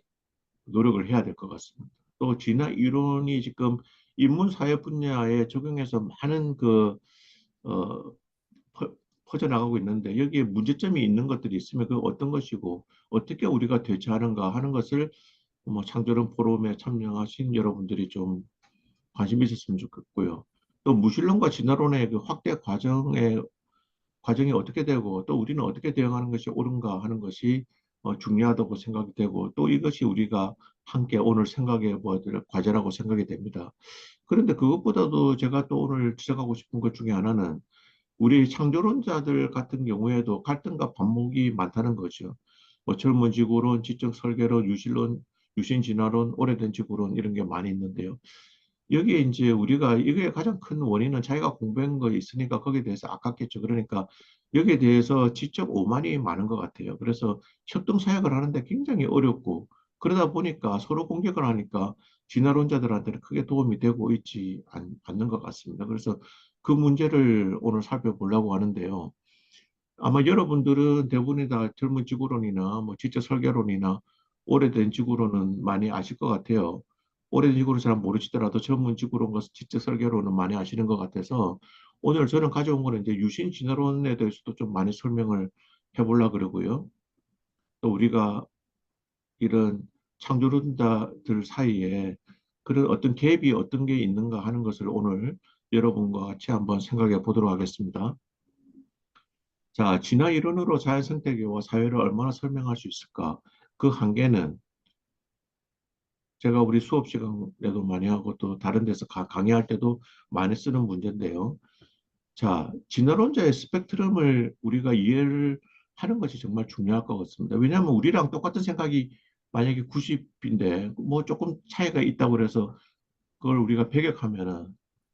노력을 해야 될 것 같습니다. 또 진화 이론이 지금 인문사회 분야에 적용해서 많은 어, 퍼, 퍼져나가고 있는데 여기에 문제점이 있는 것들이 있으면 그 어떤 것이고 어떻게 우리가 대처하는가 하는 것을 뭐 창조론 포럼에 참여하신 여러분들이 좀 관심 있었으면 좋겠고요. 또 무신론과 진화론의 그 확대 과정이 어떻게 되고 또 우리는 어떻게 대응하는 것이 옳은가 하는 것이 중요하다고 생각이 되고 또 이것이 우리가 함께 오늘 생각해 보아야 될 과제라고 생각이 됩니다. 그런데 그것보다도 제가 또 오늘 지적하고 싶은 것 중에 하나는 우리 창조론자들 같은 경우에도 갈등과 반목이 많다는 거죠. 뭐 젊은 지구론, 지적 설계론, 유신 진화론, 오래된 지구론 이런 게 많이 있는데요. 여기에 이제 우리가 이게 가장 큰 원인은 자기가 공부한 거 있으니까 거기에 대해서 아깝겠죠. 그러니까 여기에 대해서 지적 오만이 많은 것 같아요. 그래서 협동 사역을 하는데 굉장히 어렵고 그러다 보니까 서로 공격을 하니까 진화론자들한테는 크게 도움이 되고 있지 않는 것 같습니다. 그래서 그 문제를 오늘 살펴보려고 하는데요. 아마 여러분들은 대부분이 다 젊은 지구론이나 뭐 지적 설계론이나 오래된 지구론은 많이 아실 것 같아요. 오래된 지구론 잘 모르시더라도 젊은 지구론과 지적 설계론은 많이 아시는 것 같아서 오늘 저는 가져온 거는 이제 유신 진화론에 대해서도 좀 많이 설명을 해보려고 그러고요. 또 우리가 이런 창조론자들 사이에 그런 어떤 갭이 어떤 게 있는가 하는 것을 오늘 여러분과 같이 한번 생각해 보도록 하겠습니다. 자, 진화 이론으로 자연 생태계와 사회를 얼마나 설명할 수 있을까? 그 한계는 제가 우리 수업 시간에도 많이 하고 또 다른 데서 강의할 때도 많이 쓰는 문제인데요. 자, 진화론자의 스펙트럼을 우리가 이해를 하는 것이 정말 중요할 것 같습니다. 왜냐하면 우리랑 똑같은 생각이 만약에 90인데 뭐 조금 차이가 있다고 그래서 그걸 우리가 배격하면은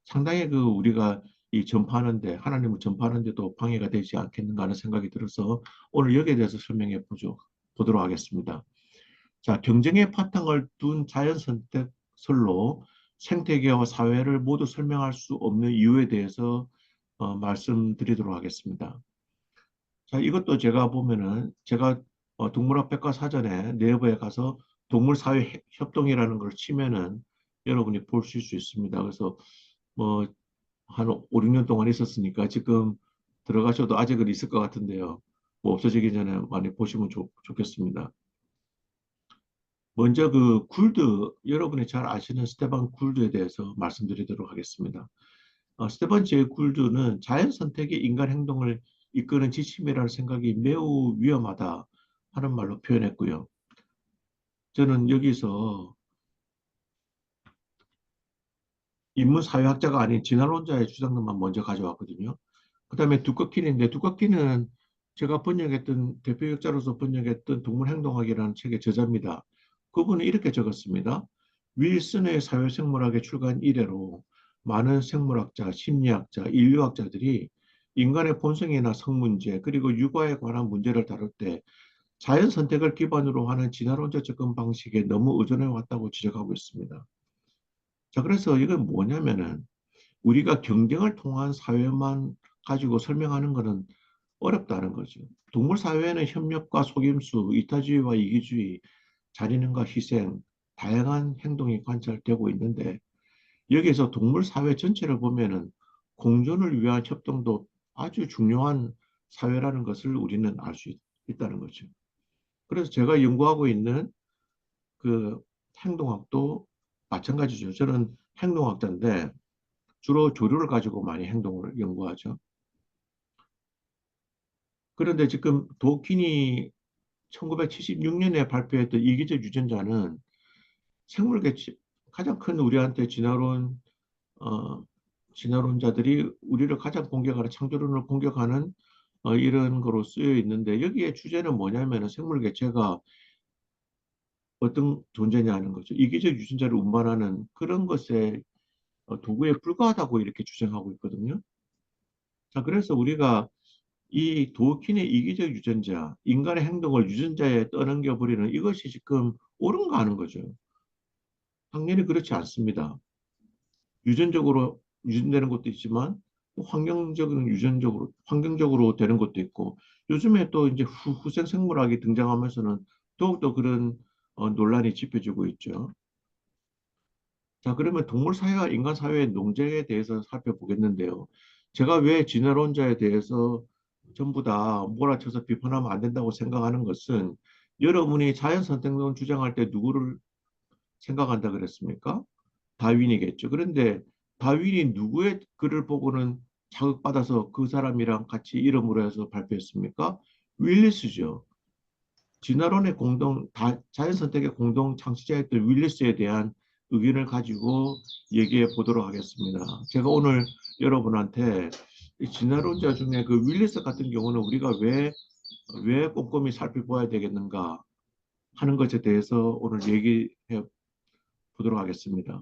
상당히 그 우리가 이 전파하는데 하나님을 전파하는데도 방해가 되지 않겠는가 하는 생각이 들어서 오늘 여기에 대해서 보도록 하겠습니다. 자, 경쟁의 바탕을 둔 자연 선택설로 생태계와 사회를 모두 설명할 수 없는 이유에 대해서 말씀드리도록 하겠습니다. 자, 이것도 제가 보면은 제가 동물학 백과사전에 네이버에 가서 동물사회 협동이라는 걸 치면은 여러분이 보실 수 있습니다. 그래서 뭐 한 5, 6년 동안 있었으니까 지금 들어가셔도 아직은 있을 것 같은데요. 뭐 없어지기 전에 많이 보시면 좋겠습니다. 먼저 그 굴드, 여러분이 잘 아시는 스테반 굴드에 대해서 말씀드리도록 하겠습니다. 스테반 J. 굴드는 자연 선택이 인간 행동을 이끄는 지침이라는 생각이 매우 위험하다 하는 말로 표현했고요. 저는 여기서 인문사회학자가 아닌 진화론자의 주장만 먼저 가져왔거든요. 그 다음에 두커킨인데 두커킨은 제가 번역했던 대표역자로서 번역했던 동물행동학이라는 책의 저자입니다. 그분은 이렇게 적었습니다. 윌슨의 사회생물학에 출간 이래로 많은 생물학자, 심리학자, 인류학자들이 인간의 본성이나 성문제 그리고 육아에 관한 문제를 다룰 때 자연 선택을 기반으로 하는 진화론적 접근 방식에 너무 의존해 왔다고 지적하고 있습니다. 자, 그래서 이건 뭐냐면은 우리가 경쟁을 통한 사회만 가지고 설명하는 것은 어렵다는 거죠. 동물 사회에는 협력과 속임수, 이타주의와 이기주의, 잔인함과 희생, 다양한 행동이 관찰되고 있는데 여기에서 동물 사회 전체를 보면은 공존을 위한 협동도 아주 중요한 사회라는 것을 우리는 알 수 있다는 거죠. 그래서 제가 연구하고 있는 그 행동학도 마찬가지죠. 저는 행동학자인데 주로 조류를 가지고 많이 행동을 연구하죠. 그런데 지금 도킨이 1976년에 발표했던 이기적 유전자는 생물계 가장 큰 우리한테 어, 진화론자들이 우리를 가장 공격하는 창조론을 공격하는 이런 거로 쓰여 있는데 여기에 주제는 뭐냐면은 생물 개체가 어떤 존재냐는 거죠. 이기적 유전자를 운반하는 그런 것에 도구에 불과하다고 이렇게 주장하고 있거든요. 자, 그래서 우리가 이 도킨의 이기적 유전자, 인간의 행동을 유전자에 떠넘겨 버리는 이것이 지금 옳은가 하는 거죠. 당연히 그렇지 않습니다. 유전적으로 유전되는 것도 있지만 환경적인 환경적으로 되는 것도 있고 요즘에 또 이제 후생 생물학이 등장하면서는 더욱더 그런 논란이 짚여지고 있죠. 자, 그러면 동물 사회와 인간 사회의 논쟁에 대해서 살펴보겠는데요. 제가 왜 진화론자에 대해서 전부 다 몰아쳐서 비판하면 안 된다고 생각하는 것은 여러분이 자연 선택론 주장할 때 누구를 생각한다 그랬습니까? 다윈이겠죠. 그런데 다윈이 누구의 글을 보고는 자극받아서 그 사람이랑 같이 이름으로 해서 발표했습니까? 윌리스죠. 진화론의 자연 선택의 공동 창시자였던 윌리스에 대한 의견을 가지고 얘기해 보도록 하겠습니다. 제가 오늘 여러분한테 이 진화론자 중에 그 윌리스 같은 경우는 우리가 왜 꼼꼼히 살펴봐야 되겠는가 하는 것에 대해서 오늘 얘기해 보도록 하겠습니다.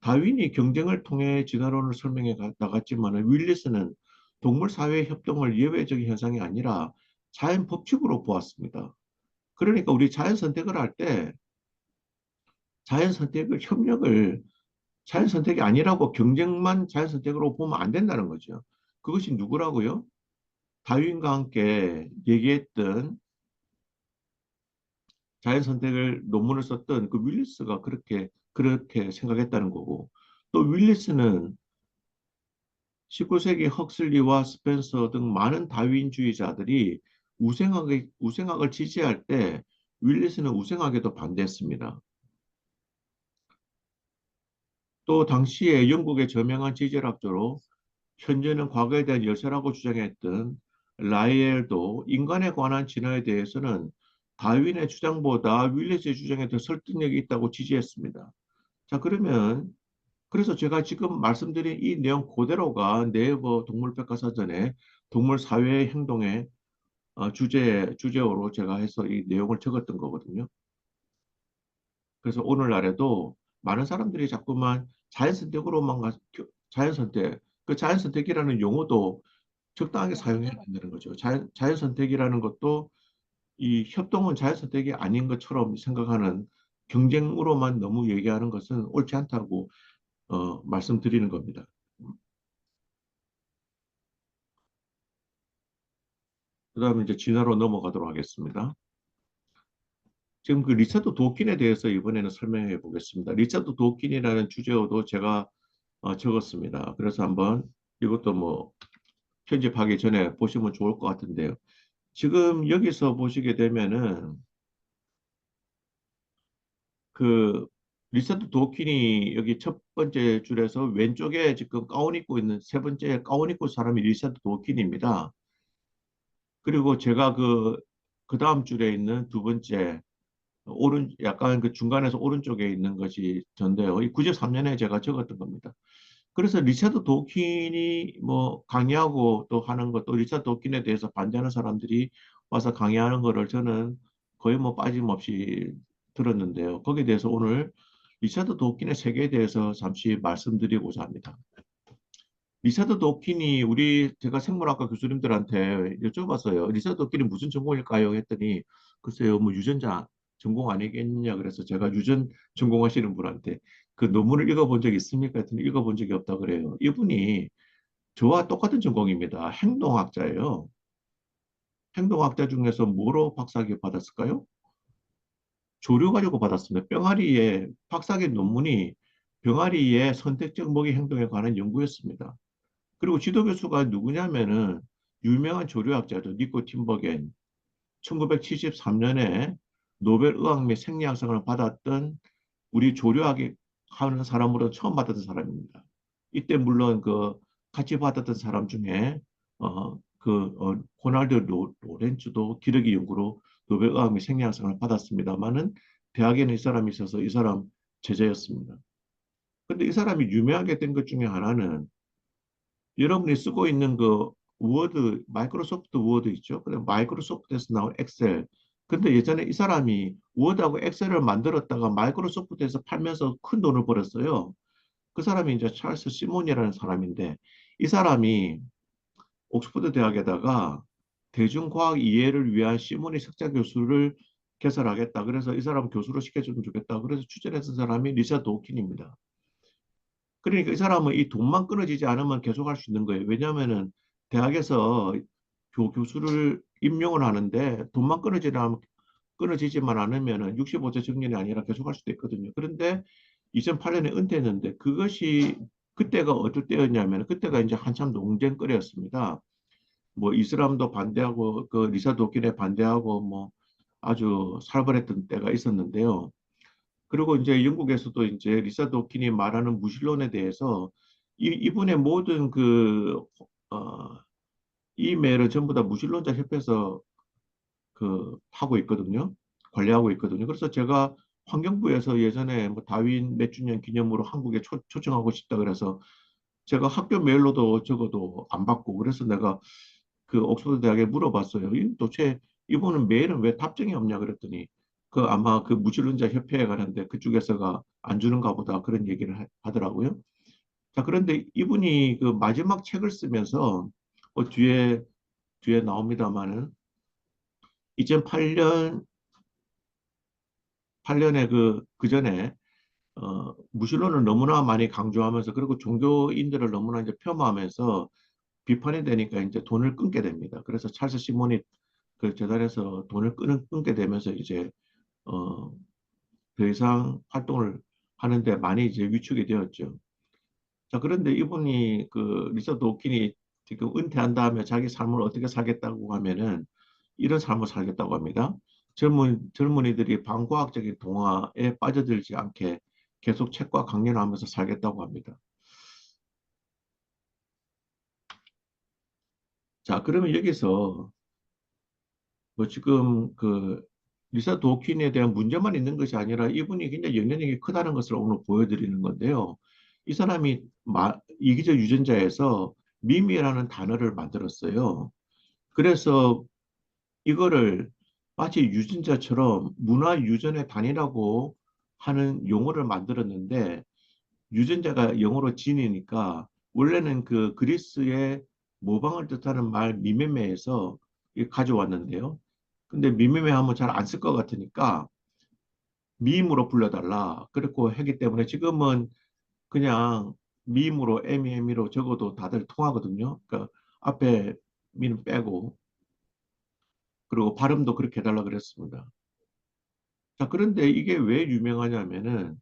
다윈이 경쟁을 통해 진화론을 설명해 나갔지만 윌리스는 동물 사회 협동을 예외적인 현상이 아니라 자연 법칙으로 보았습니다. 그러니까 우리 자연 선택을 할 때 자연 선택을 협력을 자연 선택이 아니라고 경쟁만 자연 선택으로 보면 안 된다는 거죠. 그것이 누구라고요? 다윈과 함께 얘기했던 자연 선택을 논문을 썼던 그 윌리스가 그렇게 생각했다는 거고 또 윌리스는 19세기 헉슬리와 스펜서 등 많은 다윈주의자들이 우생학을 지지할 때 윌리스는 우생학에도 반대했습니다. 또 당시에 영국의 저명한 지질학자로 현재는 과거에 대한 열쇠라고 주장했던 라이엘도 인간에 관한 진화에 대해서는 다윈의 주장보다 윌리스의 주장에 더 설득력이 있다고 지지했습니다. 자, 그래서 제가 지금 말씀드린 이 내용 그대로가 네이버 동물백과사전에 동물 사회 행동의 주제어로 제가 해서 이 내용을 적었던 거거든요. 그래서 오늘날에도 많은 사람들이 자꾸만 자연선택, 그 자연선택이라는 용어도 적당하게 사용해야 된다는 거죠. 자연선택이라는 것도 이 협동은 자연선택이 아닌 것처럼 생각하는 경쟁으로만 너무 얘기하는 것은 옳지 않다고 말씀드리는 겁니다. 그 다음에 이제 진화로 넘어가도록 하겠습니다. 지금 그 리차드 도킨에 대해서 이번에는 설명해 보겠습니다. 리차드 도킨이라는 주제어도 제가 적었습니다. 그래서 한번 이것도 뭐 편집하기 전에 보시면 좋을 것 같은데요. 지금 여기서 보시게 되면은 그 리차드 도킨이 여기 첫 번째 줄에서 왼쪽에 지금 가운 입고 있는 세 번째 가운 입고 사람이 리차드 도킨입니다. 그리고 제가 그 다음 줄에 있는 두 번째 약간 그 중간에서 오른쪽에 있는 것이 전데요. 이 93년에 제가 적었던 겁니다. 그래서 리차드 도킨이 뭐 강의하고 또 하는 것도 리차드 도킨에 대해서 반대하는 사람들이 와서 강의하는 거를 저는 거의 뭐 빠짐없이 들었는데요. 거기에 대해서 오늘 리차드 도킨의 세계에 대해서 잠시 말씀드리고자 합니다. 리차드 도킨이 제가 생물학과 교수님들한테 여쭤봤어요. 리차드 도킨이 무슨 전공일까요? 했더니 글쎄요, 뭐 유전자 전공 아니겠냐 그래서 제가 유전 전공하시는 분한테 그 논문을 읽어본 적이 있습니까? 했더니 읽어본 적이 없다 그래요. 이분이 저와 똑같은 전공입니다. 행동학자예요. 행동학자 중에서 뭐로 박사학위 받았을까요? 조류 가지고 받았습니다. 박사학위 논문이 병아리의 선택적 먹이 행동에 관한 연구였습니다. 그리고 지도교수가 누구냐면은 유명한 조류학자죠. 니코 팀버겐. 1973년에 노벨 의학 및 생리학상을 받았던 우리 조류학이 하는 사람으로 처음 받았던 사람입니다. 이때 물론 같이 받았던 사람 중에 호날드 로렌츠도 기러기 연구로 노벨 의학 및 생리학상을 받았습니다만은 대학에는 이 사람이 있어서 이 사람 제자였습니다. 근데 이 사람이 유명하게 된 것 중에 하나는 여러분이 쓰고 있는 마이크로소프트 워드 있죠? 그래, 마이크로소프트에서 나온 엑셀. 근데 예전에 이 사람이 워드하고 엑셀을 만들었다가 마이크로소프트에서 팔면서 큰 돈을 벌었어요. 그 사람이 이제 찰스 시몬이라는 사람인데, 이 사람이 옥스퍼드 대학에다가 대중과학 이해를 위한 시몬이 석자 교수를 개설하겠다. 그래서 이 사람 교수로 시켜주면 좋겠다. 그래서 추천했던 사람이 리차드 도킨입니다. 그러니까 이 사람은 이 돈만 끊어지지 않으면 계속 할 수 있는 거예요. 왜냐하면은 대학에서 교수를 임용을 하는데 돈만 끊어지지만 않으면은 65세 정년이 아니라 계속 할 수도 있거든요. 그런데 2008년에 은퇴했는데 그때가 어떨 때였냐면 그때가 이제 한참 논쟁거리였습니다. 뭐 이슬람도 반대하고 그 리사 도킨에 반대하고 뭐 아주 살벌했던 때가 있었는데요. 그리고 이제 영국에서도 이제 리사 도킨이 말하는 무신론에 대해서 이분의 모든 어, 이메일은 전부 다 무신론자 협회에서 하고 있거든요. 관리하고 있거든요. 그래서 제가 환경부에서 예전에 뭐 다윈 몇 주년 기념으로 한국에 초청하고 싶다 그래서 제가 학교 메일로도 적어도 안 받고 그래서 내가 그 옥스퍼드 대학에 물어봤어요. 도대체 이분은 메일은 왜 답장이 없냐 그랬더니 아마 그 무신론자 협회에 가는데 그쪽에서가 안 주는가 보다 그런 얘기를 하더라고요. 자, 그런데 이분이 그 마지막 책을 쓰면서 뒤에 나옵니다만은 2008년 8년에 그 전에 무신론을 너무나 많이 강조하면서 그리고 종교인들을 너무나 이제 폄하하면서 비판이 되니까 이제 돈을 끊게 됩니다. 그래서 찰스 시몬이 그 재단에서 돈을 끊게 되면서 이제 어, 더 이상 활동을 하는데 많이 이제 위축이 되었죠. 자, 그런데 이분이 리처드 도킨이 지금 은퇴한 다음에 자기 삶을 어떻게 살겠다고 하면은 이런 삶을 살겠다고 합니다. 젊은이들이 반과학적인 동화에 빠져들지 않게 계속 책과 강연을 하면서 살겠다고 합니다. 자, 그러면 여기서 뭐 지금 리사 도킨에 대한 문제만 있는 것이 아니라 이분이 굉장히 영향력이 크다는 것을 오늘 보여드리는 건데요. 이 사람이 이기적 유전자에서 미미라는 단어를 만들었어요. 그래서 이거를 마치 유전자처럼 문화 유전의 단위라고 하는 용어를 만들었는데 유전자가 영어로 진이니까 원래는 그 그리스의 모방을 뜻하는 말 미메메에서 가져왔는데요. 근데 미메메 하면 잘 안 쓸 것 같으니까 미임으로 불러달라. 그렇고 하기 때문에 지금은 그냥 미임으로 MEME로 적어도 다들 통하거든요. 그러니까 앞에 미는 빼고 그리고 발음도 그렇게 해달라 그랬습니다. 자, 그런데 이게 왜 유명하냐면은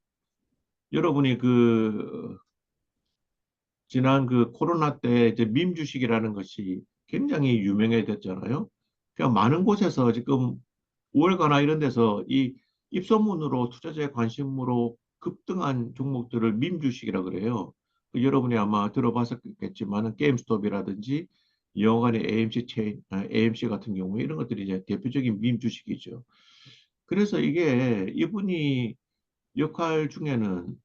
여러분이 지난 코로나 때 이제 밈 주식이라는 것이 굉장히 유명해졌잖아요. 그냥 많은 곳에서 지금 월가나 이런 데서 이 입소문으로 투자자의 관심으로 급등한 종목들을 밈 주식이라 그래요. 여러분이 아마 들어봤었겠지만은 게임스톱이라든지 영화관의 AMC 같은 경우 이런 것들이 이제 대표적인 밈 주식이죠. 그래서 이게 이분이 역할 중에는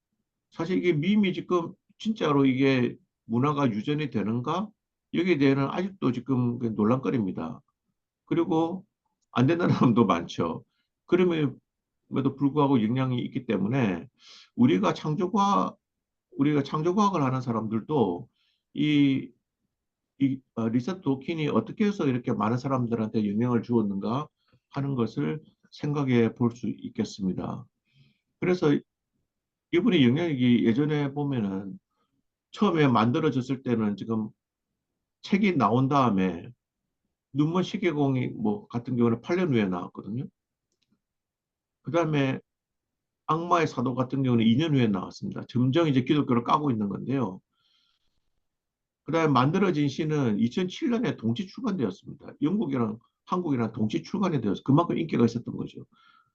사실 이게 밈이 지금 진짜로 이게 문화가 유전이 되는가? 여기에 대해서는 아직도 지금 논란거리입니다. 그리고 안 된다는 사람도 많죠. 그럼에도 불구하고 영향이 있기 때문에 우리가 창조과학을 하는 사람들도 이, 리서트 도킨이 어떻게 해서 이렇게 많은 사람들한테 영향을 주었는가 하는 것을 생각해 볼 수 있겠습니다. 그래서 이분의 영향력이 예전에 보면은 처음에 만들어졌을 때는 지금 책이 나온 다음에 눈먼 시계공이 뭐 같은 경우는 8년 후에 나왔거든요. 그 다음에 악마의 사도 같은 경우는 2년 후에 나왔습니다. 점점 이제 기독교를 까고 있는 건데요. 그 다음에 만들어진 시는 2007년에 동시 출간되었습니다. 영국이랑 한국이랑 동시 출간이 되어서 그만큼 인기가 있었던 거죠.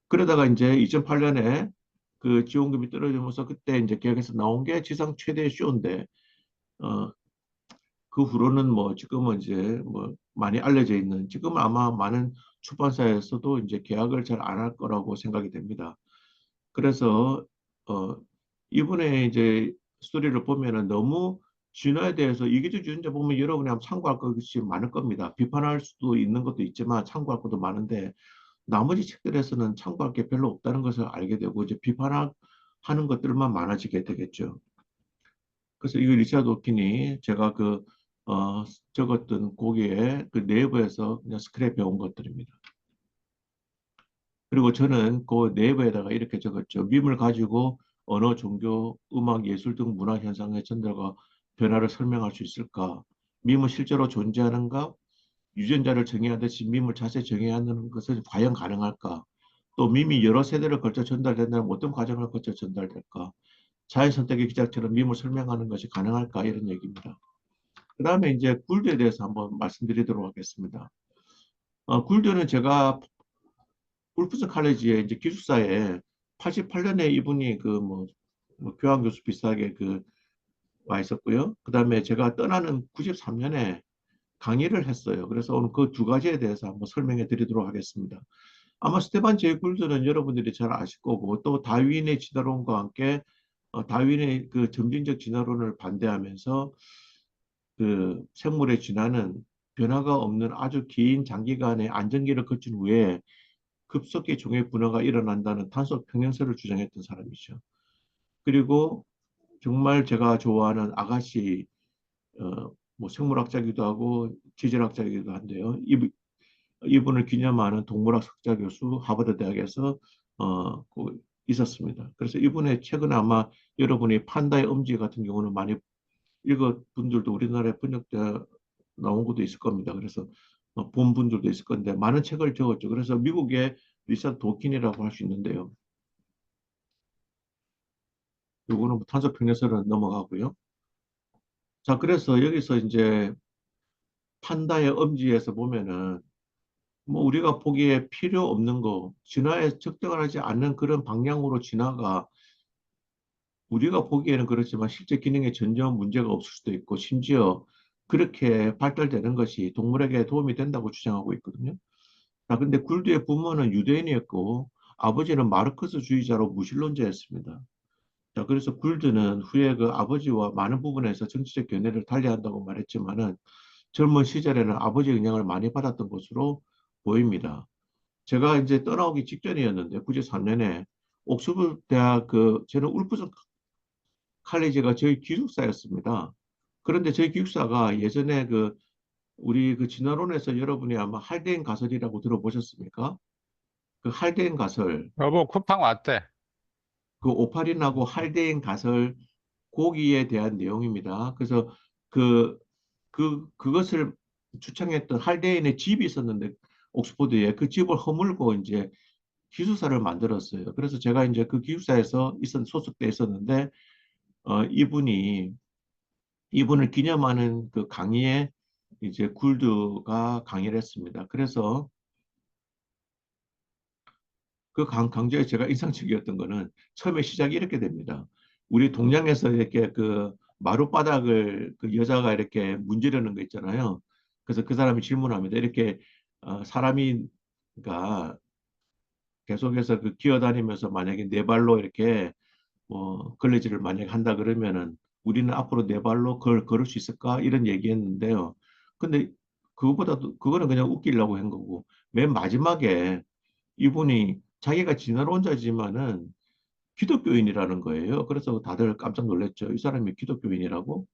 그러다가 이제 2008년에 그 지원금이 떨어지면서 그때 이제 계약에서 나온 게 지상 최대 쇼인데, 어, 그 후로는 뭐 지금은 이제 뭐 많이 알려져 있는 지금은 아마 많은 출판사에서도 이제 계약을 잘 안 할 거라고 생각이 됩니다. 그래서 어 이분의 이제 스토리를 보면은 너무 진화에 대해서 이기적 주전자 보면 여러분이 한번 참고할 것이 많을 겁니다. 비판할 수도 있는 것도 있지만 참고할 것도 많은데 나머지 책들에서는 참고할 게 별로 없다는 것을 알게 되고 이제 비판하는 것들만 많아지게 되겠죠. 그래서 이 리차드 도킨이 제가 어, 적었던 거기에 그 내부에서 그냥 스크랩 해온 것들입니다. 그리고 저는 그 내부에다가 이렇게 적었죠. 밈을 가지고 언어, 종교, 음악, 예술 등 문화 현상의 전달과 변화를 설명할 수 있을까? 밈은 실제로 존재하는가? 유전자를 정의하듯이 밈을 자세히 정의해야 하는 것은 과연 가능할까? 또 밈이 여러 세대를 걸쳐 전달된다면 어떤 과정을 거쳐 전달될까? 자연 선택의 기작처럼 밈을 설명하는 것이 가능할까? 이런 얘기입니다. 그 다음에 이제 굴드에 대해서 한번 말씀드리도록 하겠습니다. 굴드는 제가 울프슨 칼레지에 이제 기숙사에 88년에 이분이 뭐 교환 교수 비슷하게 와 있었고요. 그 다음에 제가 떠나는 93년에 강의를 했어요. 그래서 오늘 그 두 가지에 대해서 한번 설명해 드리도록 하겠습니다. 아마 스테반 제이 굴드는 여러분들이 잘 아실 거고, 또 다윈의 진화론과 함께 다윈의 그 점진적 진화론을 반대하면서 그 생물의 진화는 변화가 없는 아주 긴 장기간의 안정기를 거친 후에 급속히 종의 분화가 일어난다는 탄소 평행설을 주장했던 사람이죠. 그리고 정말 제가 좋아하는 아가씨, 뭐 생물학자기도 하고 지질학자이기도 한데요. 이분을 기념하는 동물학 석좌 교수 하버드 대학에서 있었습니다. 그래서 이분의 최근에 아마 여러분이 판다의 음지 같은 경우는 많이 읽은 분들도 우리나라에 번역돼 나온 것도 있을 겁니다. 그래서 본 분들도 있을 건데 많은 책을 적었죠. 그래서 미국의 리사 도킨이라고 할 수 있는데요. 요거는 뭐 탄소 평면설은 넘어가고요. 자, 그래서 여기서 이제 판다의 음지에서 보면은 뭐 우리가 보기에 필요 없는 거, 진화에 적당하지 않는 그런 방향으로 진화가 우리가 보기에는 그렇지만 실제 기능에 전혀 문제가 없을 수도 있고 심지어 그렇게 발달되는 것이 동물에게 도움이 된다고 주장하고 있거든요. 아, 근데 굴드의 부모는 유대인이었고 아버지는 마르크스주의자로 무신론자였습니다. 자, 그래서 굴드는 후에 그 아버지와 많은 부분에서 정치적 견해를 달리한다고 말했지만은 젊은 시절에는 아버지의 영향을 많이 받았던 것으로 보입니다. 제가 이제 떠나오기 직전이었는데 93년에 옥스퍼드 대학 저는 울프슨 칼리지가 저희 기숙사였습니다. 그런데 저희 기숙사가 예전에 우리 그 진화론에서 여러분이 아마 할데인 가설이라고 들어보셨습니까? 그 할데인 가설, 여보, 쿠팡 왔대. 그 오파린하고 할데인 가설 고기에 대한 내용입니다. 그래서 그, 그것을 주창했던 할데인의 집이 있었는데 옥스퍼드에 그 집을 허물고 이제 기숙사를 만들었어요. 그래서 제가 이제 그 기숙사에서 소속돼 있었는데 이분을 기념하는 그 강의에 이제 굴드가 강의를 했습니다. 그래서 그 강좌에 제가 인상적이었던 거는 처음에 시작이 이렇게 됩니다. 우리 동양에서 이렇게 그 마룻바닥을 그 여자가 이렇게 문지르는 거 있잖아요. 그래서 그 사람이 질문합니다. 이렇게 사람이 그러니까 계속해서 그 기어다니면서 만약에 네 발로 이렇게 뭐 걸레질을 만약에 한다 그러면은 우리는 앞으로 네 발로 걸을 수 있을까? 이런 얘기했는데요. 근데 그거보다도 그거는 그냥 웃기려고 한 거고 맨 마지막에 이분이 자기가 진화론자지만은 기독교인이라는 거예요. 그래서 다들 깜짝 놀랐죠. 이 사람이 기독교인이라고?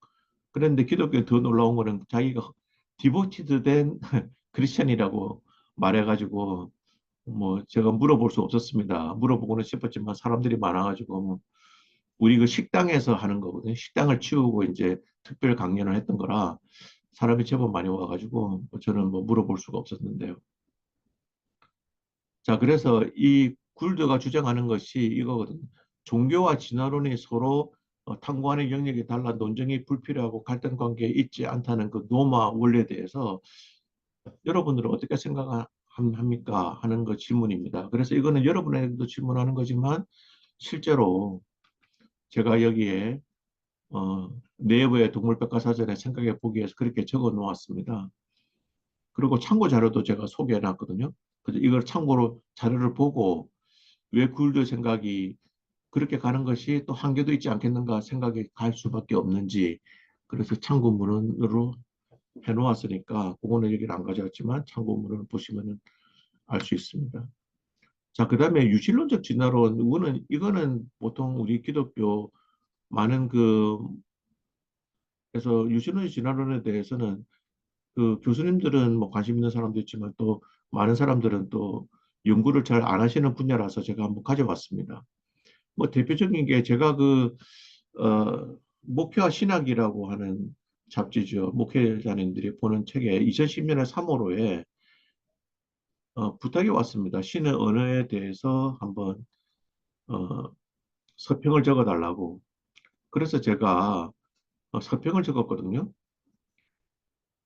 그런데 기독교에 더 놀라운 거는 자기가 디보티드 된 크리스천이라고 말해가지고 뭐 제가 물어볼 수 없었습니다. 물어보고는 싶었지만 사람들이 많아가지고 뭐 우리 그 식당에서 하는 거거든요. 식당을 치우고 이제 특별 강연을 했던 거라 사람이 제법 많이 와가지고 저는 뭐 물어볼 수가 없었는데요. 자, 그래서 이 굴드가 주장하는 것이 이거거든요. 종교와 진화론이 서로 탐구하는 영역이 달라 논쟁이 불필요하고 갈등 관계에 있지 않다는 그 노마 원리에 대해서 여러분들은 어떻게 생각합니까? 하는 그 질문입니다. 그래서 이거는 여러분에게도 질문하는 거지만 실제로 제가 여기에 내부의 동물백과사전에 생각해 보기 위해서 그렇게 적어 놓았습니다. 그리고 참고 자료도 제가 소개해 놨거든요. 그래서 이걸 참고로 자료를 보고 왜 굴드 생각이 그렇게 가는 것이 또 한계도 있지 않겠는가 생각이 갈 수밖에 없는지 그래서 참고문으로 해놓았으니까 그거는 여기를 안 가져왔지만 참고문을 보시면 알 수 있습니다. 자, 그 다음에 유실론적 진화론 이거는 보통 우리 기독교 많은 그래서 유실론적 진화론에 대해서는 그 교수님들은 뭐 관심 있는 사람도 있지만 또 많은 사람들은 또 연구를 잘 안 하시는 분야라서 제가 한번 가져왔습니다. 뭐 대표적인 게 제가 목회와 신학이라고 하는 잡지죠. 목회자님들이 보는 책에 2010년에 3월호에 부탁이 왔습니다. 신의 언어에 대해서 한번 어, 서평을 적어달라고. 그래서 제가 서평을 적었거든요.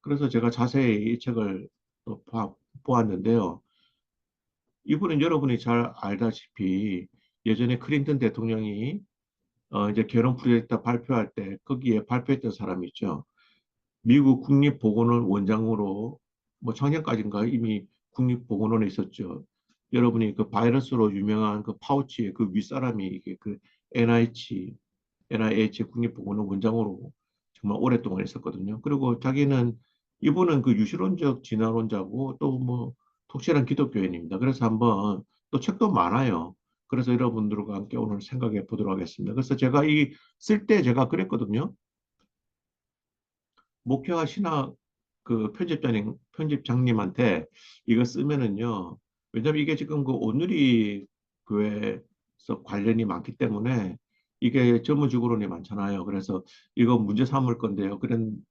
그래서 제가 자세히 이 책을 또 보았는데요. 이분은 여러분이 잘 알다시피 예전에 클린턴 대통령이 이제 개론 프로젝트 발표할 때 거기에 발표했던 사람이 있죠. 미국 국립보건원 원장으로 뭐 작년까지인가 이미 국립보건원에 있었죠. 여러분이 그 바이러스로 유명한 그 파우치의 그 윗사람이 이게 그 NIH 국립보건원 원장으로 정말 오랫동안 있었거든요. 그리고 자기는 이분은 그 유실론적 진화론자고 또 뭐 독실한 기독교인입니다. 그래서 한번 또 책도 많아요. 그래서 여러분들과 함께 오늘 생각해 보도록 하겠습니다. 그래서 제가 이 쓸 때 제가 그랬거든요. 목회와 신학 그 편집장님한테 이거 쓰면은요. 왜냐면 이게 지금 그 오누리 교회에서 관련이 많기 때문에 이게 전문직으론이 많잖아요. 그래서 이거 문제 삼을 건데요.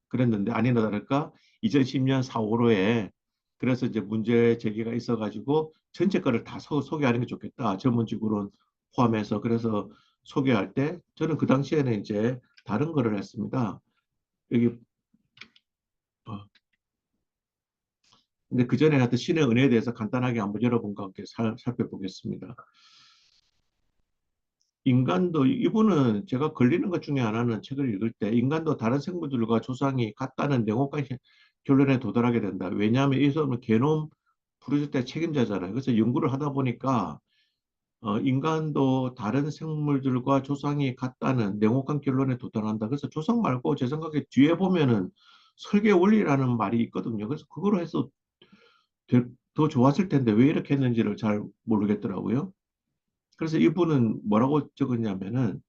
그랬는데 아니나 다를까 2010년 4월호에 그래서 이제 문제 제기가 있어가지고 전체 거를 다 소개하는 게 좋겠다. 전문직으론 포함해서 그래서 소개할 때 저는 그 당시에는 이제 다른 거를 했습니다. 여기 어, 근데 그 전에 하여튼 신의 은혜에 대해서 간단하게 한번 여러분과 함께 살펴보겠습니다. 인간도, 이분은 제가 걸리는 것 중에 하나는 책을 읽을 때 인간도 다른 생물들과 조상이 같다는 냉혹한 결론에 도달하게 된다. 왜냐하면 이 사람은 게놈 프로젝트의 책임자잖아요. 그래서 연구를 하다 보니까 인간도 다른 생물들과 조상이 같다는 냉혹한 결론에 도달한다. 그래서 조상 말고 제 생각에 뒤에 보면은 설계 원리라는 말이 있거든요. 그래서 그거로 해서 더 좋았을 텐데 왜 이렇게 했는지를 잘 모르겠더라고요. 그래서 이분은 뭐라고 적었냐면은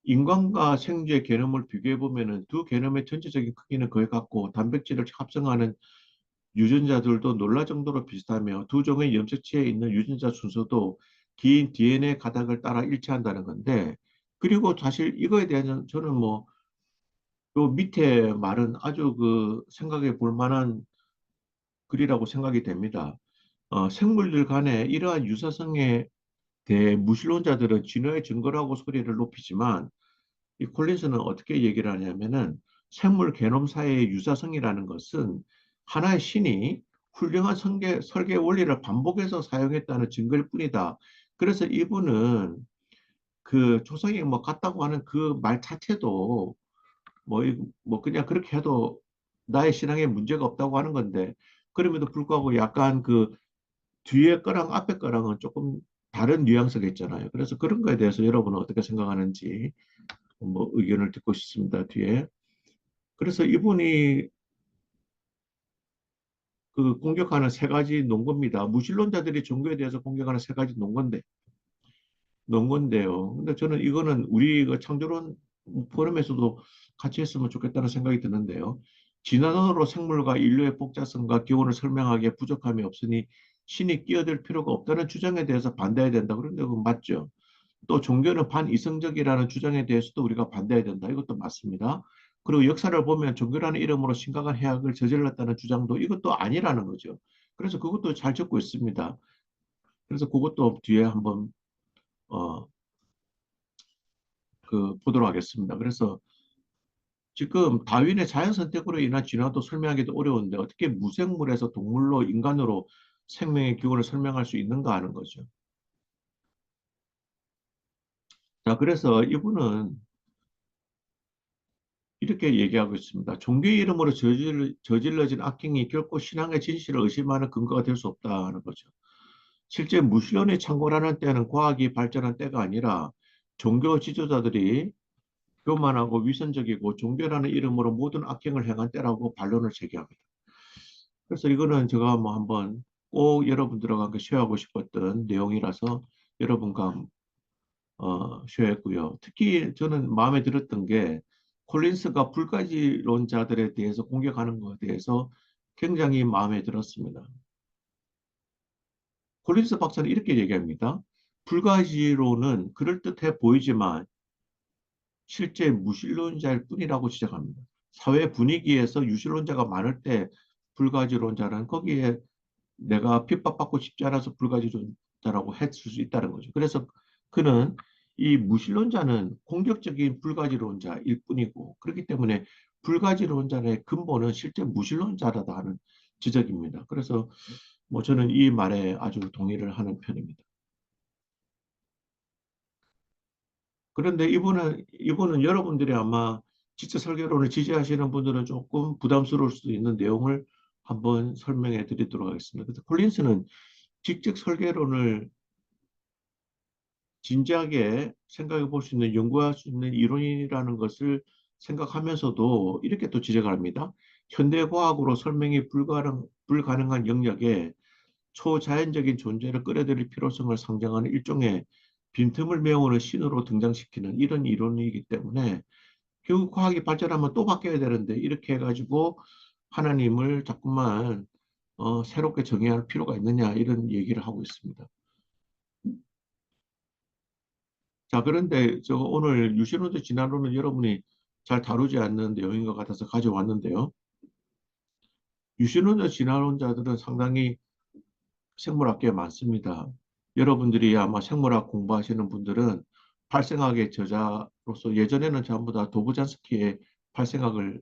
인간과 생쥐의 개념을 비교해 보면은 두 개념의 전체적인 크기는 거의 같고 단백질을 합성하는 유전자들도 놀랄 정도로 비슷하며 두 종의 염색체에 있는 유전자 순서도 긴 DNA 가닥을 따라 일치한다는 건데 그리고 사실 이거에 대한 저는 뭐 요 밑에 말은 아주 그 생각해 볼 만한 글이라고 생각이 됩니다. 생물들 간에 이러한 유사성에 대해 무신론자들은 진화의 증거라고 소리를 높이지만 이 콜린스는 어떻게 얘기를 하냐면은 생물 게놈 사이의 유사성이라는 것은 하나의 신이 훌륭한 설계 원리를 반복해서 사용했다는 증거일 뿐이다. 그래서 이분은 그 조상이 뭐 같다고 하는 그 말 자체도 뭐, 뭐 그냥 그렇게 해도 나의 신앙에 문제가 없다고 하는 건데 그럼에도 불구하고 약간 그 뒤에 거랑 앞에 거랑은 조금 다른 뉘앙스가 있잖아요. 그래서 그런 거에 대해서 여러분은 어떻게 생각하는지 뭐 의견을 듣고 싶습니다. 뒤에. 그래서 이분이 그 공격하는 세 가지 논거입니다. 무신론자들이 종교에 대해서 공격하는 세 가지 논건데요. 근데 저는 이거는 우리 그 창조론 포럼에서도 같이 했으면 좋겠다는 생각이 드는데요. 진화론으로 생물과 인류의 복잡성과 기원을 설명하기에 부족함이 없으니 신이 끼어들 필요가 없다는 주장에 대해서 반대해야 된다. 그런데 그건 맞죠. 또 종교는 반이성적이라는 주장에 대해서도 우리가 반대해야 된다. 이것도 맞습니다. 그리고 역사를 보면 종교라는 이름으로 심각한 해악을 저질렀다는 주장도 이것도 아니라는 거죠. 그래서 그것도 잘 적고 있습니다. 그래서 그것도 뒤에 한번 어, 보도록 하겠습니다. 그래서 지금 다윈의 자연 선택으로 인한 진화도 설명하기도 어려운데 어떻게 무생물에서 동물로 인간으로 생명의 기원을 설명할 수 있는가 하는 거죠. 자, 그래서 이분은 이렇게 얘기하고 있습니다. 종교의 이름으로 저질러진 악행이 결코 신앙의 진실을 의심하는 근거가 될 수 없다는 거죠. 실제 무신론이 창궐하는 때는 과학이 발전한 때가 아니라 종교 지도자들이 교만하고 위선적이고 종교라는 이름으로 모든 악행을 행한 때라고 반론을 제기합니다. 그래서 이거는 제가 뭐 한번 꼭 여러분들과 함께 쉐어하고 싶었던 내용이라서 여러분과 쉐어했고요. 특히 저는 마음에 들었던 게 콜린스가 불가지론자들에 대해서 공격하는 것에 대해서 굉장히 마음에 들었습니다. 콜린스 박사는 이렇게 얘기합니다. 불가지론은 그럴듯해 보이지만 실제 무신론자일 뿐이라고 지적합니다. 사회 분위기에서 유신론자가 많을 때 불가지론자는 거기에 내가 핍박받고 싶지 않아서 불가지론자라고 했을 수 있다는 거죠. 그래서 그는 이 무신론자는 공격적인 불가지론자일 뿐이고 그렇기 때문에 불가지론자의 근본은 실제 무신론자라다 하는 지적입니다. 그래서 뭐 저는 이 말에 아주 동의를 하는 편입니다. 그런데 이분은 여러분들이 아마 지적 설계론을 지지하시는 분들은 조금 부담스러울 수도 있는 내용을 한번 설명해 드리도록 하겠습니다. 그래서 콜린스는 지적 설계론을 진지하게 생각해 볼 수 있는, 연구할 수 있는 이론이라는 것을 생각하면서도 이렇게 또 지적을 합니다. 현대과학으로 설명이 불가능한 영역에 초자연적인 존재를 끌어들일 필요성을 상정하는 일종의 빈틈을 메우는 신호로 등장시키는 이런 이론이기 때문에 결국 과학이 발전하면 또 바뀌어야 되는데 이렇게 해가지고 하나님을 자꾸만 새롭게 정의할 필요가 있느냐 이런 얘기를 하고 있습니다. 자, 그런데 저 오늘 유신론자 진화론은 여러분이 잘 다루지 않는 내용인 것 같아서 가져왔는데요. 유신론자 진화론자들은 상당히 생물학계에 많습니다. 여러분들이 아마 생물학 공부하시는 분들은 발생학의 저자로서 예전에는 전부 다 도부잔스키의 발생학을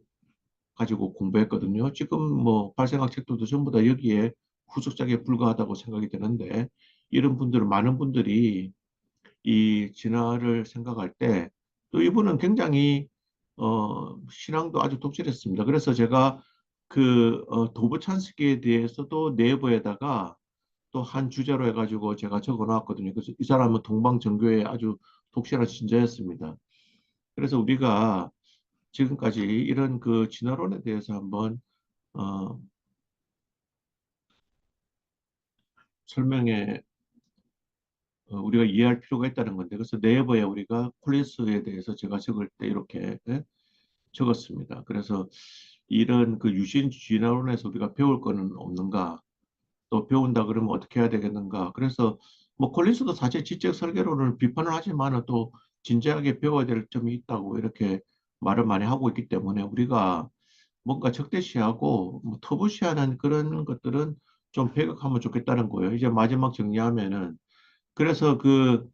가지고 공부했거든요. 지금 뭐 발생학 책들도 전부 다 여기에 후속작에 불과하다고 생각이 되는데 이런 분들은 많은 분들이 이 진화를 생각할 때 또 이분은 굉장히 신앙도 아주 독실했습니다. 그래서 제가 그 도부찬스키에 대해서도 네이버에다가 또 한 주제로 해가지고 제가 적어 놨거든요. 그래서 이 사람은 동방정교에 아주 독실한 신자였습니다. 그래서 우리가 지금까지 이런 그 진화론에 대해서 한번 어, 설명해 우리가 이해할 필요가 있다는 건데 그래서 네이버에 우리가 콜린스에 대해서 제가 적을 때 이렇게 적었습니다. 그래서 이런 그 유신 진화론에서 우리가 배울 거는 없는가? 또 배운다 그러면 어떻게 해야 되겠는가? 그래서 뭐 콜린스도 사실 지적 설계론을 비판을 하지만은 또 진지하게 배워야 될 점이 있다고 이렇게 말을 많이 하고 있기 때문에 우리가 뭔가 적대시하고 뭐 터부시하는 그런 것들은 좀 배격하면 좋겠다는 거예요. 이제 마지막 정리하면은 그래서 그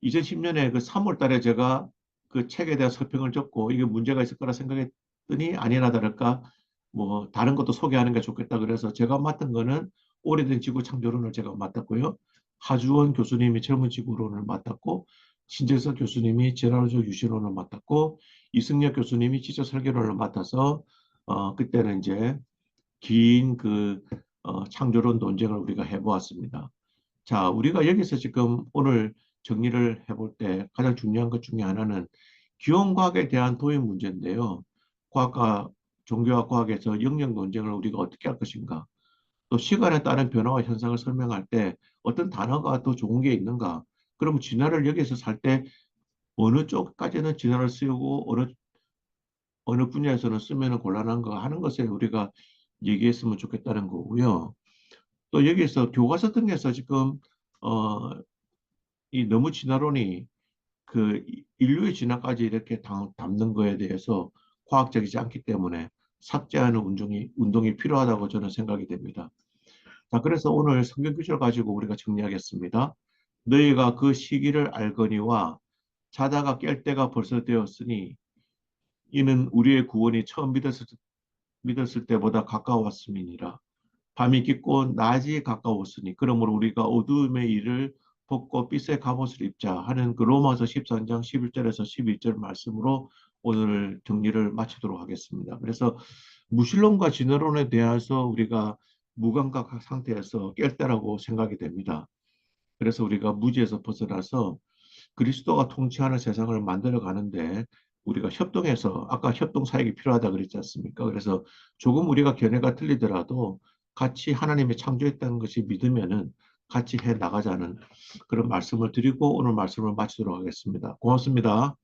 2010년에 그 3월 달에 제가 그 책에 대한 서평을 적고 이게 문제가 있을 거라 생각했더니 아니나 다를까 뭐 다른 것도 소개하는 게 좋겠다 그래서 제가 맡은 거는 오래된 지구 창조론을 제가 맡았고요. 하주원 교수님이 젊은 지구론을 맡았고 신재석 교수님이 제라노조 유신론을 맡았고 이승엽 교수님이 지적 설계론을 맡아서 그때는 이제 긴 그 창조론 논쟁을 우리가 해보았습니다. 자, 우리가 여기서 지금 오늘 정리를 해볼 때 가장 중요한 것 중에 하나는 기원과학에 대한 도입 문제인데요. 과학과 종교와 과학에서 영역 논쟁을 우리가 어떻게 할 것인가? 또 시간에 따른 변화와 현상을 설명할 때 어떤 단어가 더 좋은 게 있는가? 그럼 진화를 여기서 살 때 어느 쪽까지는 진화를 쓰고 어느 분야에서는 쓰면 곤란한가 하는 것에 우리가 얘기했으면 좋겠다는 거고요. 또 여기에서 교과서 등에서 지금 어, 이 너무 진화론이 그 인류의 진화까지 이렇게 담는 거에 대해서 과학적이지 않기 때문에 삭제하는 운동이 필요하다고 저는 생각이 됩니다. 자, 그래서 오늘 성경 구절 가지고 우리가 정리하겠습니다. 너희가 그 시기를 알거니와 자다가 깰 때가 벌써 되었으니 이는 우리의 구원이 처음 믿었을 때보다 가까웠음이니라. 밤이 깊고 낮이 가까웠으니 그러므로 우리가 어두움의 일을 벗고 빛의 갑옷을 입자 하는 그 로마서 13장 11절에서 12절 말씀으로 오늘 정리를 마치도록 하겠습니다. 그래서 무신론과 진화론에 대해서 우리가 무감각 상태에서 깰 때라고 생각이 됩니다. 그래서 우리가 무지에서 벗어나서 그리스도가 통치하는 세상을 만들어 가는데 우리가 협동해서 아까 협동 사역이 필요하다 그랬지 않습니까? 그래서 조금 우리가 견해가 틀리더라도 같이 하나님이 창조했다는 것이 믿으면은 같이 해 나가자는 그런 말씀을 드리고 오늘 말씀을 마치도록 하겠습니다. 고맙습니다.